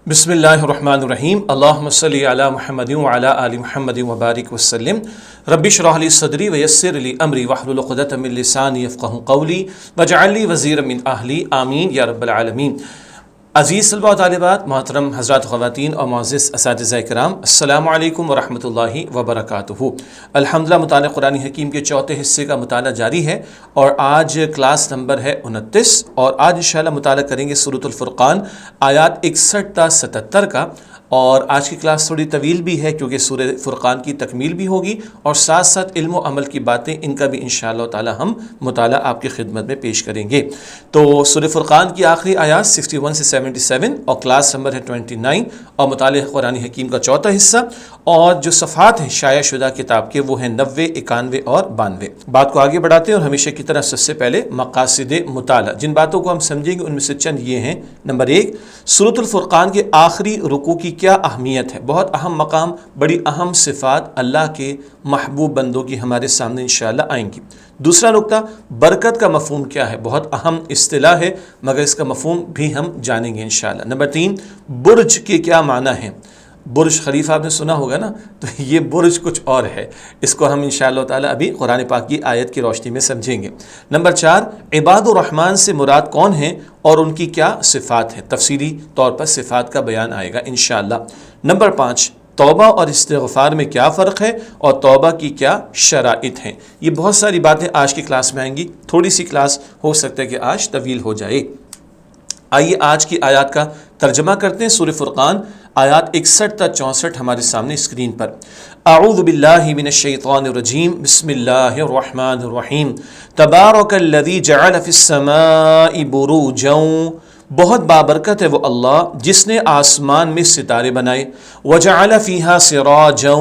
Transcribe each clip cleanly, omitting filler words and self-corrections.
بسم اللہ الرحمن الرحیم اللہم صلی علی محمد وعلی آل محمد وبارک وسلم رب اشرح لی صدری ویسر لی امری واحلل عقدۃ من لسانی یفقہوا قولی واجعل لی وزیرا من اہلی آمین یا رب العالمین۔ عزیز طلباء و طالبات، محترم حضرات خواتین اور معزز اساتذہ کرام، السلام علیکم ورحمۃ اللہ وبرکاتہ۔ الحمدللہ مطالعہ قرآن حکیم کے چوتھے حصے کا مطالعہ جاری ہے اور آج کلاس نمبر ہے 29 اور آج انشاءاللہ مطالعہ کریں گے سورۃ الفرقان آیات 61 تا 77 کا۔ اور آج کی کلاس تھوڑی طویل بھی ہے کیونکہ سورہ فرقان کی تکمیل بھی ہوگی اور ساتھ ساتھ علم و عمل کی باتیں، ان کا بھی انشاءاللہ تعالی ہم مطالعہ آپ کی خدمت میں پیش کریں گے۔ تو سورہ فرقان کی آخری آیات 61 سے 77 اور کلاس نمبر ہے 29 اور مطالعہ قرآن حکیم کا چوتھا حصہ، اور جو صفحات ہیں شائع شدہ کتاب کے وہ ہیں 90، 91 اور 92۔ بات کو آگے بڑھاتے ہیں اور ہمیشہ کی طرح سب سے پہلے مقاصد مطالعہ، جن باتوں کو ہم سمجھیں گے ان میں سے چند یہ ہیں۔ نمبر 1، سورۃ الفرقان کے آخری رکوع کی کیا اہمیت ہے، بہت اہم مقام، بڑی اہم صفات اللہ کے محبوب بندوں کی ہمارے سامنے انشاءاللہ آئیں گی۔ دوسرا نقطہ، برکت کا مفہوم کیا ہے، بہت اہم اصطلاح ہے مگر اس کا مفہوم بھی ہم جانیں گے انشاءاللہ۔ نمبر 3، برج کے کیا معنی ہیں، برج خلیفہ آپ نے سنا ہوگا نا، تو یہ برج کچھ اور ہے، اس کو ہم انشاءاللہ تعالی ابھی قرآن پاک کی آیت کی روشنی میں سمجھیں گے۔ نمبر 4، عباد الرحمن سے مراد کون ہیں اور ان کی کیا صفات ہیں، تفصیلی طور پر صفات کا بیان آئے گا انشاءاللہ۔ نمبر 5، توبہ اور استغفار میں کیا فرق ہے اور توبہ کی کیا شرائط ہیں۔ یہ بہت ساری باتیں آج کی کلاس میں آئیں گی، تھوڑی سی کلاس ہو سکتا ہے کہ آج طویل ہو جائے۔ آئیے آج کی آیات کا ترجمہ کرتے ہیں۔ سورہ فرقان آیات 61 تا 64 ہمارے سامنے اسکرین پر۔ اعوذ باللہ من الشیطان الرجیم، بسم اللہ الرحمن الرحیم۔ تبارک الذی جعل فی السماء بروجا، بہت بابرکت ہے وہ اللہ جس نے آسمان میں ستارے بنائے، وجعل فیہا سراجا،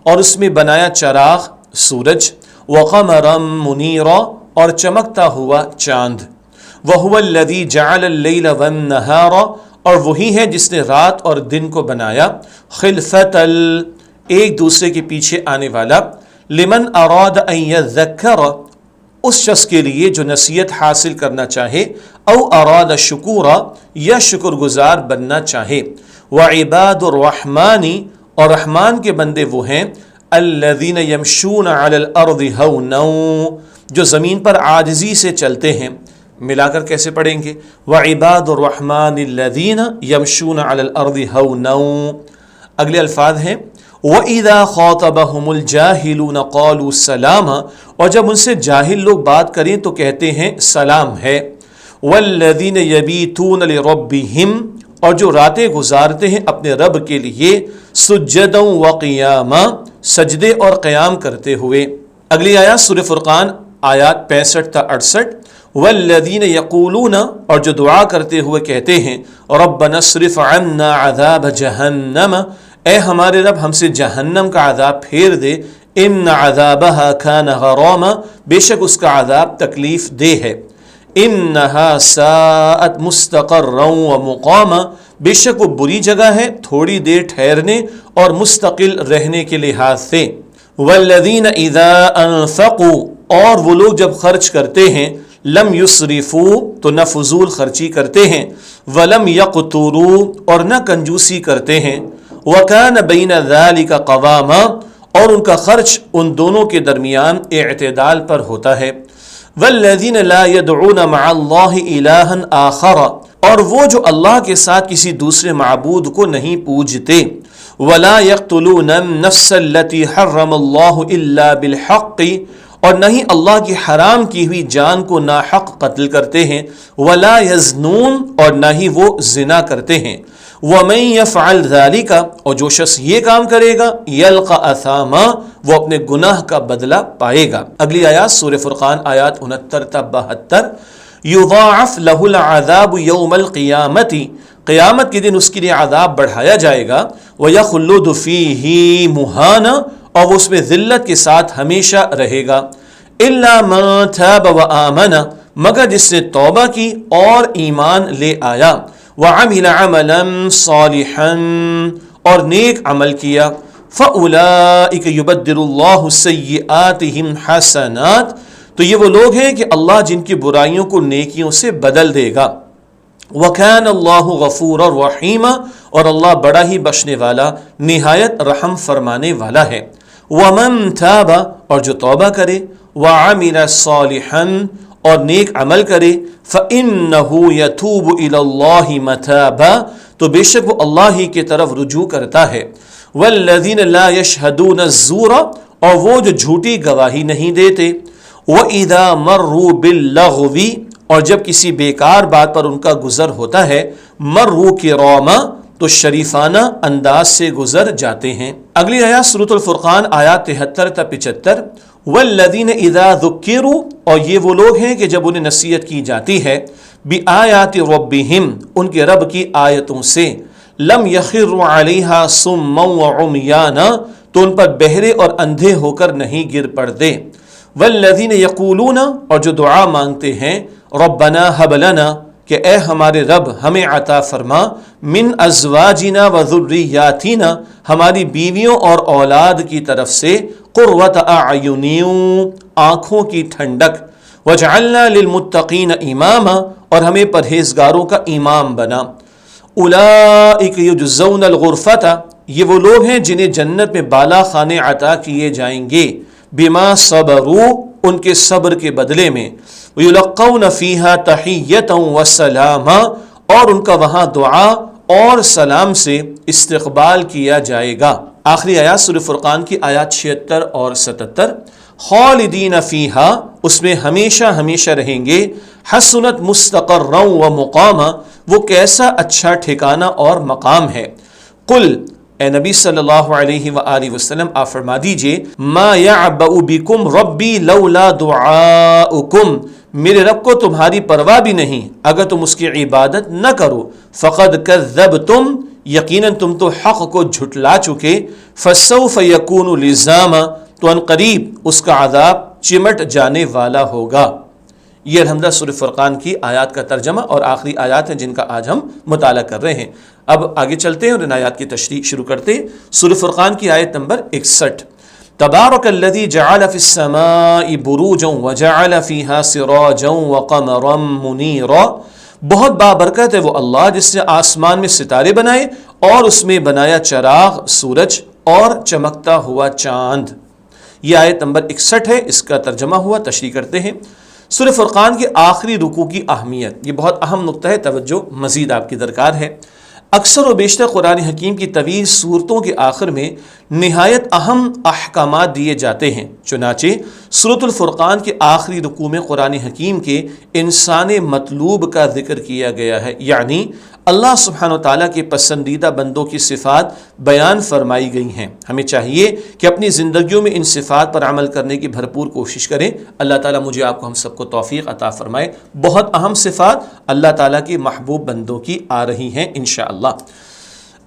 اور اس میں بنایا چراغ سورج، وقمرا منیرا، اور چمکتا ہوا چاند، وَهُوَ الَّذِي جَعَلَ اللَّيْلَ وَالنَّهَارَ، اور وہی ہے جس نے رات اور دن کو بنایا، خِلْفَةً، ایک دوسرے کے پیچھے آنے والا، لِمَنْ أَرَادَ أَن يَذَّكَّرَ، اس شخص کے لیے جو نصیحت حاصل کرنا چاہے، او أَرَادَ شُكُورًا، یا شکر گزار بننا چاہے۔ وَعِبَادُ الرَّحْمَنِ، اور رحمان کے بندے وہ ہیں، الَّذِينَ يَمْشُونَ عَلَى الْأَرْضِ هَوْنًا، جو زمین پر عاجزی سے چلتے ہیں۔ ملا کر کیسے پڑھیں گے؟ وَعِبَادُ الرَّحْمَنِ الَّذِينَ يَمْشُونَ عَلَى الْأَرْضِ هَوْنًا۔ اگلے الفاظ ہیں وَإِذَا خَاطَبَهُمُ الْجَاهِلُونَ قَالُوا سَلَامًا، اور جب ان سے جاہل لوگ بات کریں تو کہتے ہیں سلام ہے۔ وَالَّذِينَ يَبِيتُونَ لِرَبِّهِمْ، اور جو راتیں گزارتے ہیں اپنے رب کے لیے، سُجَّدًا وَقِيَامًا، سجدے اور قیام کرتے ہوئے۔ اگلی آیات سورہ فرقان آیات 65 تا 68۔ والذین یقولون، اور جو دعا کرتے ہوئے کہتے ہیں، ربنا اصرف عنا عذاب جہنم، اے ہمارے رب ہم سے جہنم کا عذاب پھیر دے، ان عذابها کان غراما، بے شک اس کا عذاب تکلیف دہ ہے، انہا ساءت مستقرا ومقاما، بے شک وہ بری جگہ ہے تھوڑی دیر ٹھہرنے اور مستقل رہنے کے لحاظ سے۔ والذین اذا انفقوا، اور وہ لوگ جب خرچ کرتے ہیں، لم یسرفوا، تو نہ فضول خرچی کرتے ہیں، ولم یقتروا، اور نہ کنجوسی کرتے ہیں، وکان بین ذلک قواما، اور ان کا خرچ ان دونوں کے درمیان اعتدال پر ہوتا ہے۔ والذین لا یدعون مع اللہ الہا آخر، اور وہ جو اللہ کے ساتھ کسی دوسرے معبود کو نہیں پوجتے، ولا یقتلون النفس التي حرم اللہ الا بالحق، اور نہیں اللہ کی حرام کی ہوئی جان کو ناحق قتل کرتے ہیں، ولا یزنون، اور نہ ہی وہ زنا کرتے ہیں، ومن یفعل ذلک، اور جو شخص یہ کام کرے گا، یلقى اثاما، وہ اپنے گناہ کا بدلہ پائے گا۔ اگلی آیات سورہ فرقان آیات 69 تا 72۔ یضاعف له العذاب یوم القیامت، قیامت کے دن اس کے لیے عذاب بڑھایا جائے گا، ویخلد فیہ مہانا، اور وہ اس میں ذلت کے ساتھ ہمیشہ رہے گا، الا من تاب وآمن، مگر جس نے توبہ کی اور ایمان لے آیا، وعمل عملا صالحا، اور نیک عمل کیا، فاولئک یبدل اللہ سیئاتہم حسنات، تو یہ وہ لوگ ہیں کہ اللہ جن کی برائیوں کو نیکیوں سے بدل دے گا، وَكَانَ اللَّهُ غَفُورًا رَحِيمًا اور اللہ بڑا ہی بخشنے والا نہایت رحم فرمانے والا ہے. وَمَن تَابَ اور جو توبہ کرے، وَعَمِلَ صَالِحًا اور نیک عمل کرے، فَإِنَّهُ يَتُوبُ إِلَى اللَّهِ مَتَابًا تو بے شک وہ اللہ ہی کی طرف رجوع کرتا ہے. وَالَّذِينَ لَا يَشْهَدُونَ الزُّورَ اور وہ جو جھوٹی گواہی نہیں دیتے. وَإِذَا مَرُّوا بِاللَّغْوِ اور جب کسی بیکار بات پر ان کا گزر ہوتا ہے، مَرُّوا كِرَامًا تو شریفانہ انداز سے گزر جاتے ہیں. اگلی آیات سورۃ الفرقان آیات 73 تا 75. والذین اذا ذکروا اور یہ وہ لوگ ہیں کہ جب انہیں نصیحت کی جاتی ہے، بآیات ربہم ان کے رب کی آیتوں سے، لم یخروا علیہا صما وعمیانا تو ان پر بہرے اور اندھے ہو کر نہیں گر پڑتے. والذین یقولون اور جو دعا مانگتے ہیں، ربنا ھب لنا کہ اے ہمارے رب ہمیں عطا فرما، من ازواجنا و ذریاتنا ہماری بیویوں اور اولاد کی طرف سے، قرۃ اعین آنکھوں کی ٹھنڈک، وجعلنا للمتقین اماما اور ہمیں پرہیزگاروں کا امام بنا. اولئک یجزون الغرفۃ یہ وہ لوگ ہیں جنہیں جنت میں بالا خانے عطا کیے جائیں گے، بما صبروا ان کے صبر کے بدلے میں، ویلقون فیہا تحیۃ وسلاما اور ان کا وہاں دعا اور سلام سے استقبال کیا جائے گا. آخری آیات سورہ فرقان کی آیات 76 اور 77. خالدین فیہا اس میں ہمیشہ ہمیشہ رہیں گے، حسنت مستقرا و مقاما وہ کیسا اچھا ٹھکانہ اور مقام ہے. قل اے نبی صلی اللہ علیہ وآلہ وسلم آپ فرما دیجئے، ما یعبأ بکم ربی لولا دعاؤکم میرے رب کو تمہاری پرواہ بھی نہیں اگر تم اس کی عبادت نہ کرو. فقد کذبتم یقیناً تم تو حق کو جھٹلا چکے. فسوف یکون لزاما تو ان قریب اس کا عذاب چمٹ جانے والا ہوگا. یہ الحمدللہ سورہ فرقان کی آیات کا ترجمہ اور آخری آیات ہیں جن کا آج ہم مطالعہ کر رہے ہیں. اب آگے چلتے ہیں اور ان آیات کی تشریح شروع کرتے ہیں. سورہ فرقان کی آیت نمبر 61. تبارک الذی جعل فی السماء بروجا وجعل فیہا سراجا وقمرا منیرا بہت بابرکت ہے وہ اللہ جس نے آسمان میں ستارے بنائے اور اس میں بنایا چراغ سورج اور چمکتا ہوا چاند. یہ آیت نمبر 61 ہے، اس کا ترجمہ ہوا. تشریح کرتے ہیں. سورہ فرقان کے آخری رکوع کی اہمیت، یہ بہت اہم نقطہ ہے، توجہ مزید آپ کی درکار ہے. اکثر و بیشتر قرآن حکیم کی طویل صورتوں کے آخر میں نہایت اہم احکامات دیے جاتے ہیں. چنانچہ سورۃ الفرقان کے آخری رکوع میں قرآن حکیم کے انسان مطلوب کا ذکر کیا گیا ہے، یعنی اللہ سبحانہ و تعالیٰ کے پسندیدہ بندوں کی صفات بیان فرمائی گئی ہیں. ہمیں چاہیے کہ اپنی زندگیوں میں ان صفات پر عمل کرنے کی بھرپور کوشش کریں. اللہ تعالیٰ مجھے آپ کو ہم سب کو توفیق عطا فرمائے. بہت اہم صفات اللہ تعالیٰ کے محبوب بندوں کی آ رہی ہیں انشاءاللہ.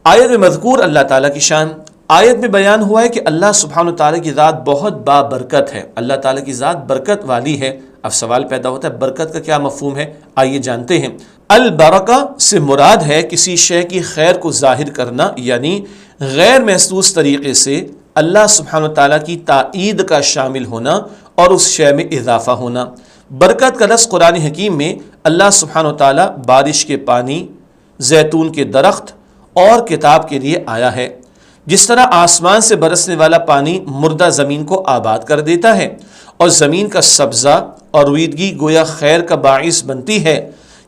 آیت میں مذکور اللہ تعالیٰ کی شان. آیت میں بیان ہوا ہے کہ اللہ سبحانہ تعالیٰ کی ذات بہت بابرکت ہے. اللہ تعالیٰ کی ذات برکت والی ہے. اب سوال پیدا ہوتا ہے برکت کا کیا مفہوم ہے؟ آئیے جانتے ہیں. البرکہ سے مراد ہے کسی شے کی خیر کو ظاہر کرنا، یعنی غیر محسوس طریقے سے اللہ سبحانہ تعالیٰ کی تائید کا شامل ہونا اور اس شے میں اضافہ ہونا. برکت کا لفظ قرآن حکیم میں اللہ سبحانہ تعالیٰ بارش کے پانی، زیتون کے درخت اور کتاب کے لیے آیا ہے. جس طرح آسمان سے برسنے والا پانی مردہ زمین کو آباد کر دیتا ہے اور زمین کا سبزہ اور رویدگی گویا خیر کا باعث بنتی ہے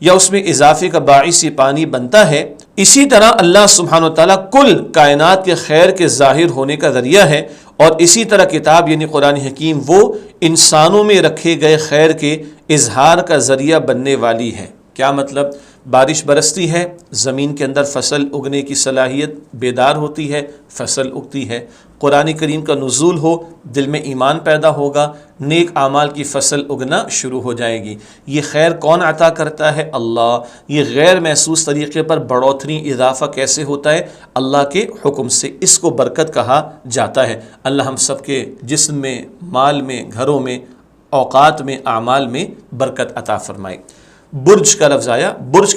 یا اس میں اضافے کا باعث یہ پانی بنتا ہے، اسی طرح اللہ سبحانہ و تعالیٰ کل کائنات کے خیر کے ظاہر ہونے کا ذریعہ ہے. اور اسی طرح کتاب یعنی قرآن حکیم وہ انسانوں میں رکھے گئے خیر کے اظہار کا ذریعہ بننے والی ہے. کیا مطلب؟ بارش برستی ہے، زمین کے اندر فصل اگنے کی صلاحیت بیدار ہوتی ہے، فصل اگتی ہے. قرآن کریم کا نزول ہو، دل میں ایمان پیدا ہوگا، نیک اعمال کی فصل اگنا شروع ہو جائے گی. یہ خیر کون عطا کرتا ہے؟ اللہ. یہ غیر محسوس طریقے پر بڑھوتری اضافہ کیسے ہوتا ہے؟ اللہ کے حکم سے. اس کو برکت کہا جاتا ہے. اللہ ہم سب کے جسم میں، مال میں، گھروں میں، اوقات میں، اعمال میں برکت عطا فرمائے. برج کا لفظ آیا، برج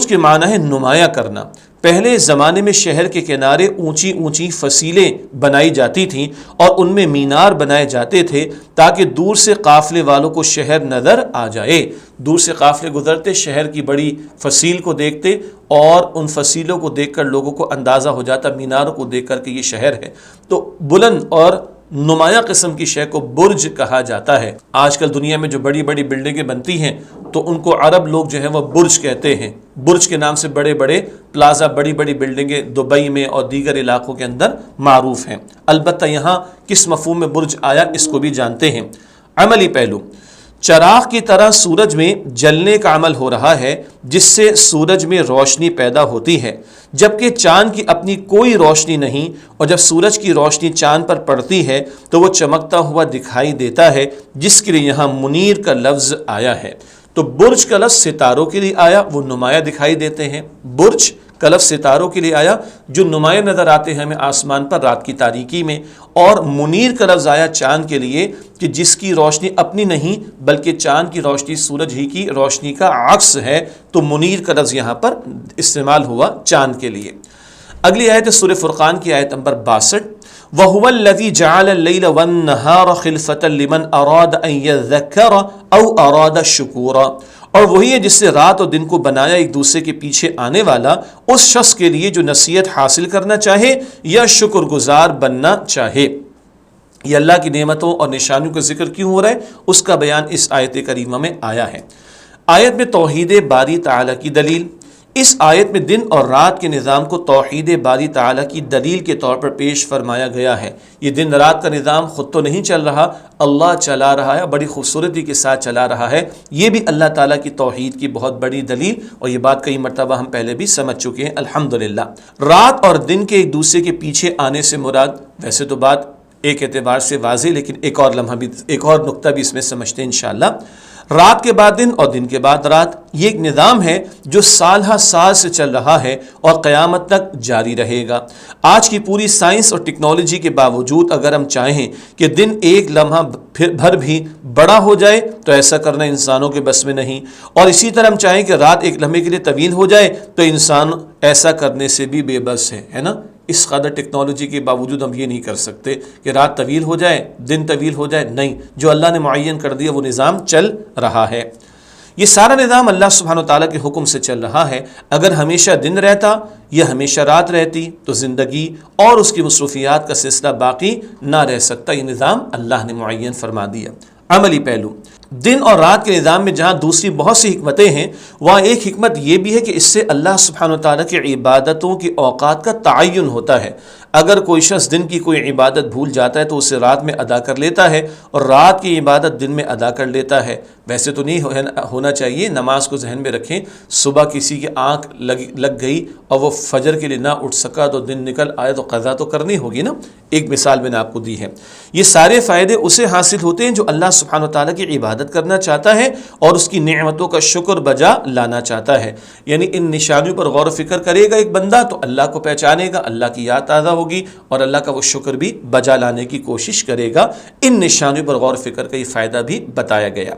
کے معنی ہے نمایاں کرنا۔ پہلے زمانے میں شہر کے کنارے اونچی اونچی فصیلیں بنائی جاتی تھیں اور ان میں مینار بنائے جاتے تھے تاکہ دور سے قافلے والوں کو شہر نظر آ جائے۔ دور سے قافلے گزرتے، شہر کی بڑی فصیل کو دیکھتے اور ان فصیلوں کو دیکھ کر لوگوں کو اندازہ ہو جاتا، میناروں کو دیکھ کر کہ یہ شہر ہے۔ تو بلند اور نمایاں قسم کی شے کو برج کہا جاتا ہے۔ آج کل دنیا میں جو بڑی بڑی بلڈنگیں بنتی ہیں تو ان کو عرب لوگ جو ہیں وہ برج کہتے ہیں۔ برج کے نام سے بڑے بڑے پلازا، بڑی بڑی بلڈنگیں دبئی میں اور دیگر علاقوں کے اندر معروف ہیں۔ البتہ یہاں کس مفہوم میں برج آیا اس کو بھی جانتے ہیں۔ عملی پہلو، چراغ کی طرح سورج میں جلنے کا عمل ہو رہا ہے جس سے سورج میں روشنی پیدا ہوتی ہے، جبکہ چاند کی اپنی کوئی روشنی نہیں، اور جب سورج کی روشنی چاند پر پڑتی ہے تو وہ چمکتا ہوا دکھائی دیتا ہے، جس کے لیے یہاں منیر کا لفظ آیا ہے۔ تو برج کا لفظ ستاروں کے لیے آیا، وہ نمایاں دکھائی دیتے ہیں۔ برج کا لفظ ستاروں کے لیے آیا جو نمایاں نظر آتے ہیں ہمیں آسمان پر رات کی تاریکی میں، اور منیر کا لفظ آیا چاند کے لیے کہ جس کی روشنی اپنی نہیں بلکہ چاند کی روشنی سورج ہی کی روشنی کا عکس ہے، تو منیر کا لفظ یہاں پر استعمال ہوا چاند کے لیے۔ اگلی آیت سورہ فرقان کی آیت نمبر 62، وَهُوَ الَّذِي جَعَلَ اللَّيْلَ وَالنَّهَارَ خِلْفَةً لِمَنْ أَرَادَ أَن يَذَّكَّرَ أَوْ أَرَادَ شُكُورًا، اور وہی ہے جس سے رات اور دن کو بنایا ایک دوسرے کے پیچھے آنے والا، اس شخص کے لیے جو نصیحت حاصل کرنا چاہے یا شکر گزار بننا چاہے۔ یہ اللہ کی نعمتوں اور نشانیوں کا ذکر کیوں ہو رہا ہے، اس کا بیان اس آیت کریمہ میں آیا ہے۔ آیت میں توحید باری تعالیٰ کی دلیل، اس آیت میں دن اور رات کے نظام کو توحید باری تعالیٰ کی دلیل کے طور پر پیش فرمایا گیا ہے۔ یہ دن رات کا نظام خود تو نہیں چل رہا، اللہ چلا رہا ہے، بڑی خوبصورتی کے ساتھ چلا رہا ہے۔ یہ بھی اللہ تعالیٰ کی توحید کی بہت بڑی دلیل، اور یہ بات کئی مرتبہ ہم پہلے بھی سمجھ چکے ہیں الحمدللہ۔ رات اور دن کے ایک دوسرے کے پیچھے آنے سے مراد، ویسے تو بات ایک اعتبار سے واضح، لیکن ایک اور نقطہ بھی اس میں سمجھتے ہیں انشاءاللہ۔ رات کے بعد دن اور دن کے بعد رات، یہ ایک نظام ہے جو سال ہر سال سے چل رہا ہے اور قیامت تک جاری رہے گا۔ آج کی پوری سائنس اور ٹیکنالوجی کے باوجود اگر ہم چاہیں کہ دن ایک لمحہ بھر بھی بڑا ہو جائے تو ایسا کرنا انسانوں کے بس میں نہیں، اور اسی طرح ہم چاہیں کہ رات ایک لمحے کے لیے طویل ہو جائے تو انسان ایسا کرنے سے بھی بے بس ہے نا۔ اس قدر ٹیکنالوجی کے باوجود ہم یہ نہیں کر سکتے کہ رات طویل ہو جائے دن طویل ہو جائے، نہیں، جو اللہ نے معین کر دیا وہ نظام چل رہا ہے۔ یہ سارا نظام اللہ سبحانہ و تعالیٰ کے حکم سے چل رہا ہے۔ اگر ہمیشہ دن رہتا یا ہمیشہ رات رہتی تو زندگی اور اس کی مصروفیات کا سلسلہ باقی نہ رہ سکتا، یہ نظام اللہ نے معین فرما دیا۔ عملی پہلو، دن اور رات کے نظام میں جہاں دوسری بہت سی حکمتیں ہیں، وہاں ایک حکمت یہ بھی ہے کہ اس سے اللہ سبحانہ وتعالیٰ کی عبادتوں کے اوقات کا تعین ہوتا ہے۔ اگر کوئی شخص دن کی کوئی عبادت بھول جاتا ہے تو اسے رات میں ادا کر لیتا ہے، اور رات کی عبادت دن میں ادا کر لیتا ہے۔ ویسے تو نہیں ہونا چاہیے، نماز کو ذہن میں رکھیں، صبح کسی کی آنکھ لگ گئی اور وہ فجر کے لیے نہ اٹھ سکا تو دن نکل آئے تو قضا تو کرنی ہوگی نا۔ ایک مثال میں نے آپ کو دی ہے۔ یہ سارے فائدے اسے حاصل ہوتے ہیں جو اللہ سبحانہ وتعالیٰ کی عبادت کرنا چاہتا ہے اور اس کی نعمتوں کا شکر بجا لانا چاہتا ہے۔ یعنی ان نشانیوں پر غور و فکر کرے گا ایک بندہ تو اللہ کو پہچانے گا، اللہ کی یاد تازہ ہوگی اور اللہ کا وہ شکر بھی بجا لانے کی کوشش کرے گا۔ ان نشانیوں پر غور و فکر کا یہ فائدہ بھی بتایا گیا۔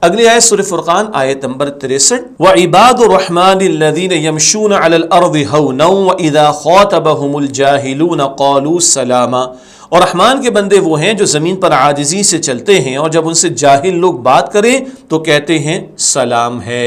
اگلی آیت سورہ فرقان آیت نمبر 63، وَعِبَادُ الرَّحْمَنِ الَّذِينَ يَمْشُونَ عَلَى الْأَرْضِ هَوْنًا وَإِذَا خَاطَبَهُمُ الْجَاهِلُونَ قَالُوا سَلَامًا، اور رحمان کے بندے وہ ہیں جو زمین پر عاجزی سے چلتے ہیں اور جب ان سے جاہل لوگ بات کریں تو کہتے ہیں سلام ہے۔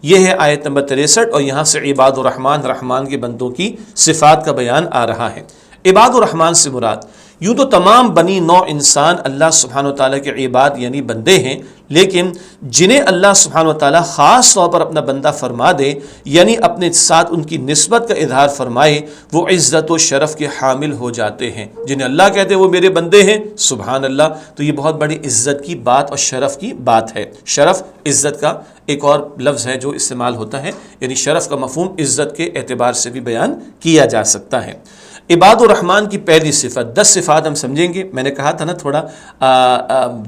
یہ ہے آیت نمبر 63، اور یہاں سے عباد الرحمن، رحمان کے بندوں کی صفات کا بیان آ رہا ہے۔ عباد الرحمن سے مراد یوں تو تمام بنی نوع انسان اللہ سبحانہ وتعالیٰ کے عباد یعنی بندے ہیں، لیکن جنہیں اللہ سبحانہ وتعالیٰ خاص طور پر اپنا بندہ فرما دے، یعنی اپنے ساتھ ان کی نسبت کا اظہار فرمائے، وہ عزت و شرف کے حامل ہو جاتے ہیں۔ جنہیں اللہ کہتے ہیں وہ میرے بندے ہیں، سبحان اللہ، تو یہ بہت بڑی عزت کی بات اور شرف کی بات ہے۔ شرف عزت کا ایک اور لفظ ہے جو استعمال ہوتا ہے، یعنی شرف کا مفہوم عزت کے اعتبار سے بھی بیان کیا جا سکتا ہے۔ عباد الرحمن کی پہلی صفت، 10 صفات ہم سمجھیں گے۔ میں نے کہا تھا نا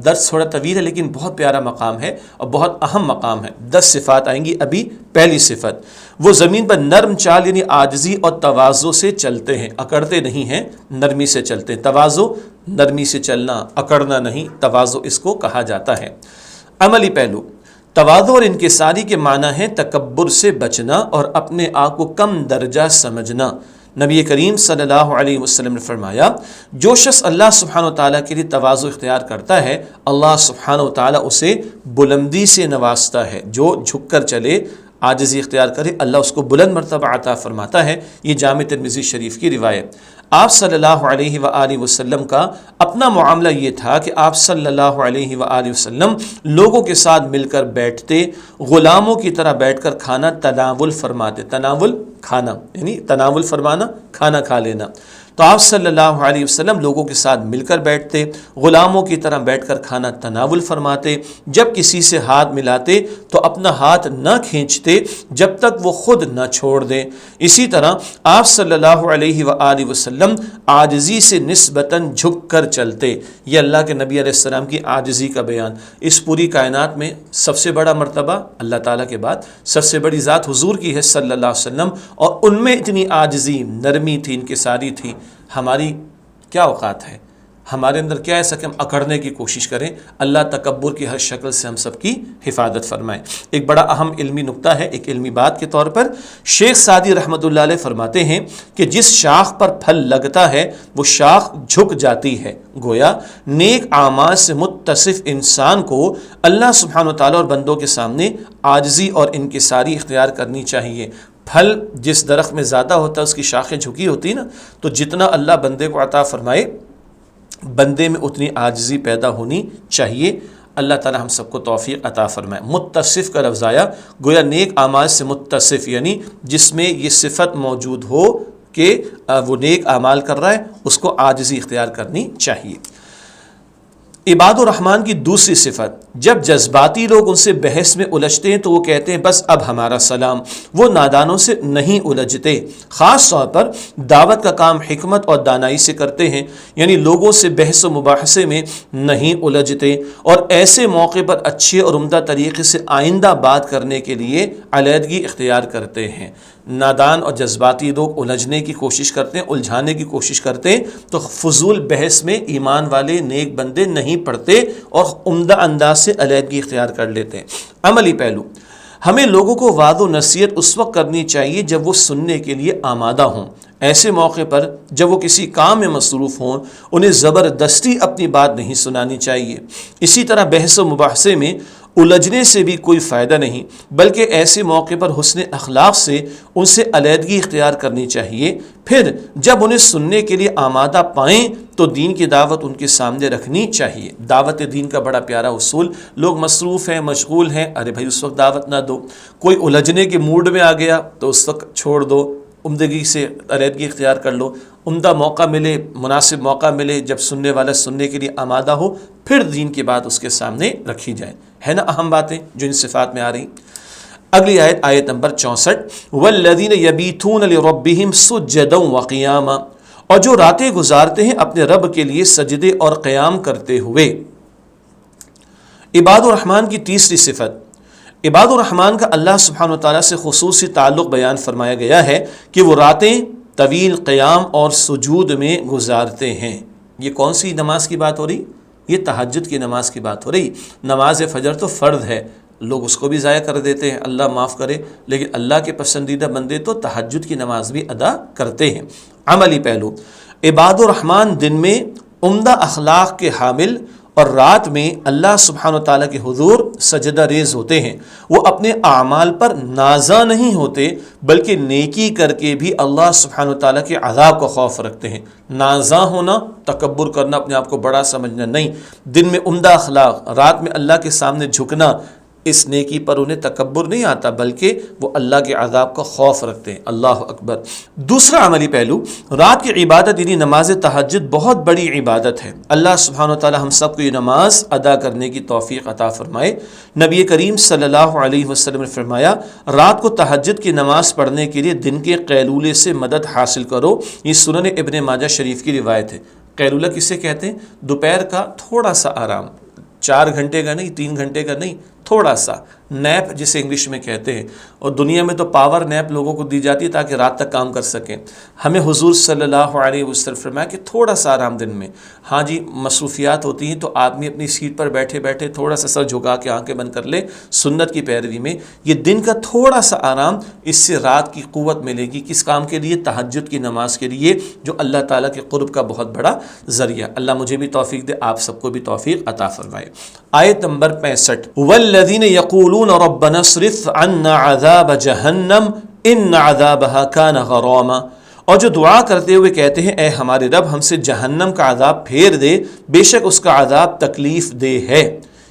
درس تھوڑا طویل ہے لیکن بہت پیارا مقام ہے اور بہت اہم مقام ہے۔ 10 صفات آئیں گی ابھی۔ پہلی صفت، وہ زمین پر نرم چال یعنی عاجزی اور تواضع سے چلتے ہیں، اکڑتے نہیں ہیں، نرمی سے چلتے ہیں۔ تواضع، نرمی سے چلنا، اکڑنا نہیں، تواضع اس کو کہا جاتا ہے۔ عملی پہلو، تواضع اور انکساری کے معنی ہے تکبر سے بچنا اور اپنے آپ کو کم درجہ سمجھنا۔ نبی کریم صلی اللہ علیہ وسلم نے فرمایا جو شخص اللہ سبحانہ و تعالیٰ کے لیے تواضع اختیار کرتا ہے اللہ سبحانہ و تعالیٰ اسے بلندی سے نوازتا ہے۔ جو جھک کر چلے، عاجزی اختیار کرے، اللہ اس کو بلند مرتبہ عطا فرماتا ہے۔ یہ جامع ترمذی شریف کی روایت۔ آپ صلی اللہ علیہ وآلہ وسلم کا اپنا معاملہ یہ تھا کہ آپ صلی اللہ علیہ وآلہ وسلم لوگوں کے ساتھ مل کر بیٹھتے، غلاموں کی طرح بیٹھ کر کھانا تناول فرماتے۔ تناول کھانا یعنی تناول فرمانا، کھانا کھا لینا۔ تو آپ صلی اللہ علیہ وسلم لوگوں کے ساتھ مل کر بیٹھتے، غلاموں کی طرح بیٹھ کر کھانا تناول فرماتے۔ جب کسی سے ہاتھ ملاتے تو اپنا ہاتھ نہ کھینچتے جب تک وہ خود نہ چھوڑ دیں۔ اسی طرح آپ صلی اللہ علیہ وآلہ وسلم عاجزی سے نسبتاً جھک کر چلتے۔ یہ اللہ کے نبی علیہ السلام کی عاجزی کا بیان۔ اس پوری کائنات میں سب سے بڑا مرتبہ اللہ تعالیٰ کے بعد سب سے بڑی ذات حضور کی ہے صلی اللہ علیہ وسلم، اور ان میں اتنی عاجزی، نرمی تھی، انکساری تھی۔ ہماری کیا اوقات ہے؟ ہمارے اندر کیا ایسا کہ ہم اکڑنے کی کوشش کریں؟ اللہ تکبر کی ہر شکل سے ہم سب کی حفاظت فرمائے۔ ایک بڑا اہم علمی نکتہ ہے، ایک علمی بات کے طور پر شیخ سعدی رحمۃ اللہ علیہ فرماتے ہیں کہ جس شاخ پر پھل لگتا ہے وہ شاخ جھک جاتی ہے۔ گویا نیک اعمال سے متصف انسان کو اللہ سبحانہ و تعالیٰ اور بندوں کے سامنے عاجزی اور انکساری اختیار کرنی چاہیے۔ پھل جس درخت میں زیادہ ہوتا ہے اس کی شاخیں جھکی ہوتی نا، تو جتنا اللہ بندے کو عطا فرمائے بندے میں اتنی عاجزی پیدا ہونی چاہیے۔ اللہ تعالی ہم سب کو توفیق عطا فرمائے۔ متصف کا لفظ آیا، گویا نیک اعمال سے متصف یعنی جس میں یہ صفت موجود ہو کہ وہ نیک اعمال کر رہا ہے، اس کو عاجزی اختیار کرنی چاہیے۔ عباد الرحمن کی دوسری صفت، جب جذباتی لوگ ان سے بحث میں الجھتے ہیں تو وہ کہتے ہیں بس اب ہمارا سلام۔ وہ نادانوں سے نہیں الجھتے، خاص طور پر دعوت کا کام حکمت اور دانائی سے کرتے ہیں، یعنی لوگوں سے بحث و مباحثے میں نہیں الجھتے، اور ایسے موقع پر اچھے اور عمدہ طریقے سے آئندہ بات کرنے کے لیے علیحدگی اختیار کرتے ہیں۔ نادان اور جذباتی لوگ الجھنے کی کوشش کرتے ہیں، الجھانے کی کوشش کرتے ہیں، تو فضول بحث میں ایمان والے نیک بندے نہیں پڑتے اور عمدہ انداز سے علیحدگی اختیار کر لیتے ہیں۔ عملی پہلو، ہمیں لوگوں کو وعظ و نصیحت اس وقت کرنی چاہیے جب وہ سننے کے لیے آمادہ ہوں۔ ایسے موقع پر جب وہ کسی کام میں مصروف ہوں انہیں زبردستی اپنی بات نہیں سنانی چاہیے۔ اسی طرح بحث و مباحثے میں الجھنے سے بھی کوئی فائدہ نہیں، بلکہ ایسے موقع پر حسن اخلاق سے ان سے علیحدگی اختیار کرنی چاہیے۔ پھر جب انہیں سننے کے لیے آمادہ پائیں تو دین کی دعوت ان کے سامنے رکھنی چاہیے۔ دعوت دین کا بڑا پیارا اصول، لوگ مصروف ہیں، مشغول ہیں، ارے بھائی اس وقت دعوت نہ دو۔ کوئی الجھنے کے موڈ میں آ گیا تو اس وقت چھوڑ دو، عمدگی سے علیحدگی اختیار کر لو۔ عمدہ موقع ملے، مناسب موقع ملے، جب سننے والا سننے کے لیے آمادہ ہو، پھر دین کی بات اس کے سامنے رکھی جائے۔ ہے نا اہم باتیں جو ان صفات میں آ رہی۔ اگلی آیت، آیت نمبر 64، والذین یبیتون لربہم سجدا وقیاما، اور جو راتیں گزارتے ہیں اپنے رب کے لیے سجدے اور قیام کرتے ہوئے۔ عباد الرحمن کی تیسری صفت، عباد الرحمن کا اللہ سبحانہ وتعالیٰ سے خصوصی تعلق بیان فرمایا گیا ہے کہ وہ راتیں طویل قیام اور سجود میں گزارتے ہیں۔ یہ کون سی نماز کی بات ہو رہی؟ یہ تہجد کی نماز کی بات ہو رہی۔ نماز فجر تو فرض ہے، لوگ اس کو بھی ضائع کر دیتے ہیں، اللہ معاف کرے، لیکن اللہ کے پسندیدہ بندے تو تہجد کی نماز بھی ادا کرتے ہیں۔ عملی پہلو، عباد الرحمن دن میں عمدہ اخلاق کے حامل اور رات میں اللہ سبحانہ وتعالیٰ کے حضور سجدہ ریز ہوتے ہیں۔ وہ اپنے اعمال پر نازاں نہیں ہوتے بلکہ نیکی کر کے بھی اللہ سبحانہ وتعالیٰ کے عذاب کا خوف رکھتے ہیں۔ نازاں ہونا، تکبر کرنا، اپنے آپ کو بڑا سمجھنا نہیں، دن میں عمدہ اخلاق، رات میں اللہ کے سامنے جھکنا، اس نیکی پر انہیں تکبر نہیں آتا بلکہ وہ اللہ کے عذاب کا خوف رکھتے ہیں۔ اللہ اکبر۔ دوسرا عملی پہلو، رات کی عبادت یعنی نماز تہجد بہت بڑی عبادت ہے۔ اللہ سبحانہ وتعالی ہم سب کو یہ نماز ادا کرنے کی توفیق عطا فرمائے۔ نبی کریم صلی اللہ علیہ وسلم نے فرمایا، رات کو تہجد کی نماز پڑھنے کے لیے دن کے قیلولے سے مدد حاصل کرو۔ یہ سنن ابن ماجہ شریف کی روایت ہے۔ قیلولہ کسے کہتے ہیں؟ دوپہر کا تھوڑا سا آرام، 4 گھنٹے کا نہیں، 3 گھنٹے کا نہیں، تھوڑا سا نیپ جسے انگلش میں کہتے ہیں، اور دنیا میں تو پاور نیپ لوگوں کو دی جاتی ہے تاکہ رات تک کام کر سکیں، ہمیں حضور صلی اللہ علیہ وسلم فرمایا کہ تھوڑا سا آرام دن میں. ہاں جی مصروفیات ہوتی ہیں تو آدمی اپنی سیٹ پر بیٹھے بیٹھے تھوڑا سا سر جھکا کے آنکھیں بند کر لے سنت کی پیروی میں. یہ دن کا تھوڑا سا آرام، اس سے رات کی قوت ملے گی. کس کام کے لیے؟ تہجد کی نماز کے لیے، جو اللہ تعالیٰ کے قرب کا بہت بڑا ذریعہ. اللہ مجھے بھی توفیق دے، آپ سب کو بھی توفیق عطا فرمائے. آیت نمبر 65 والذین یقولون ربنا اصرف عنا عذاب جہنم ان عذابها کان غراما، اور جو دعا کرتے ہوئے کہتے ہیں اے ہمارے رب ہم سے جہنم کا عذاب پھیر دے، بے شک اس کا عذاب تکلیف دہ ہے.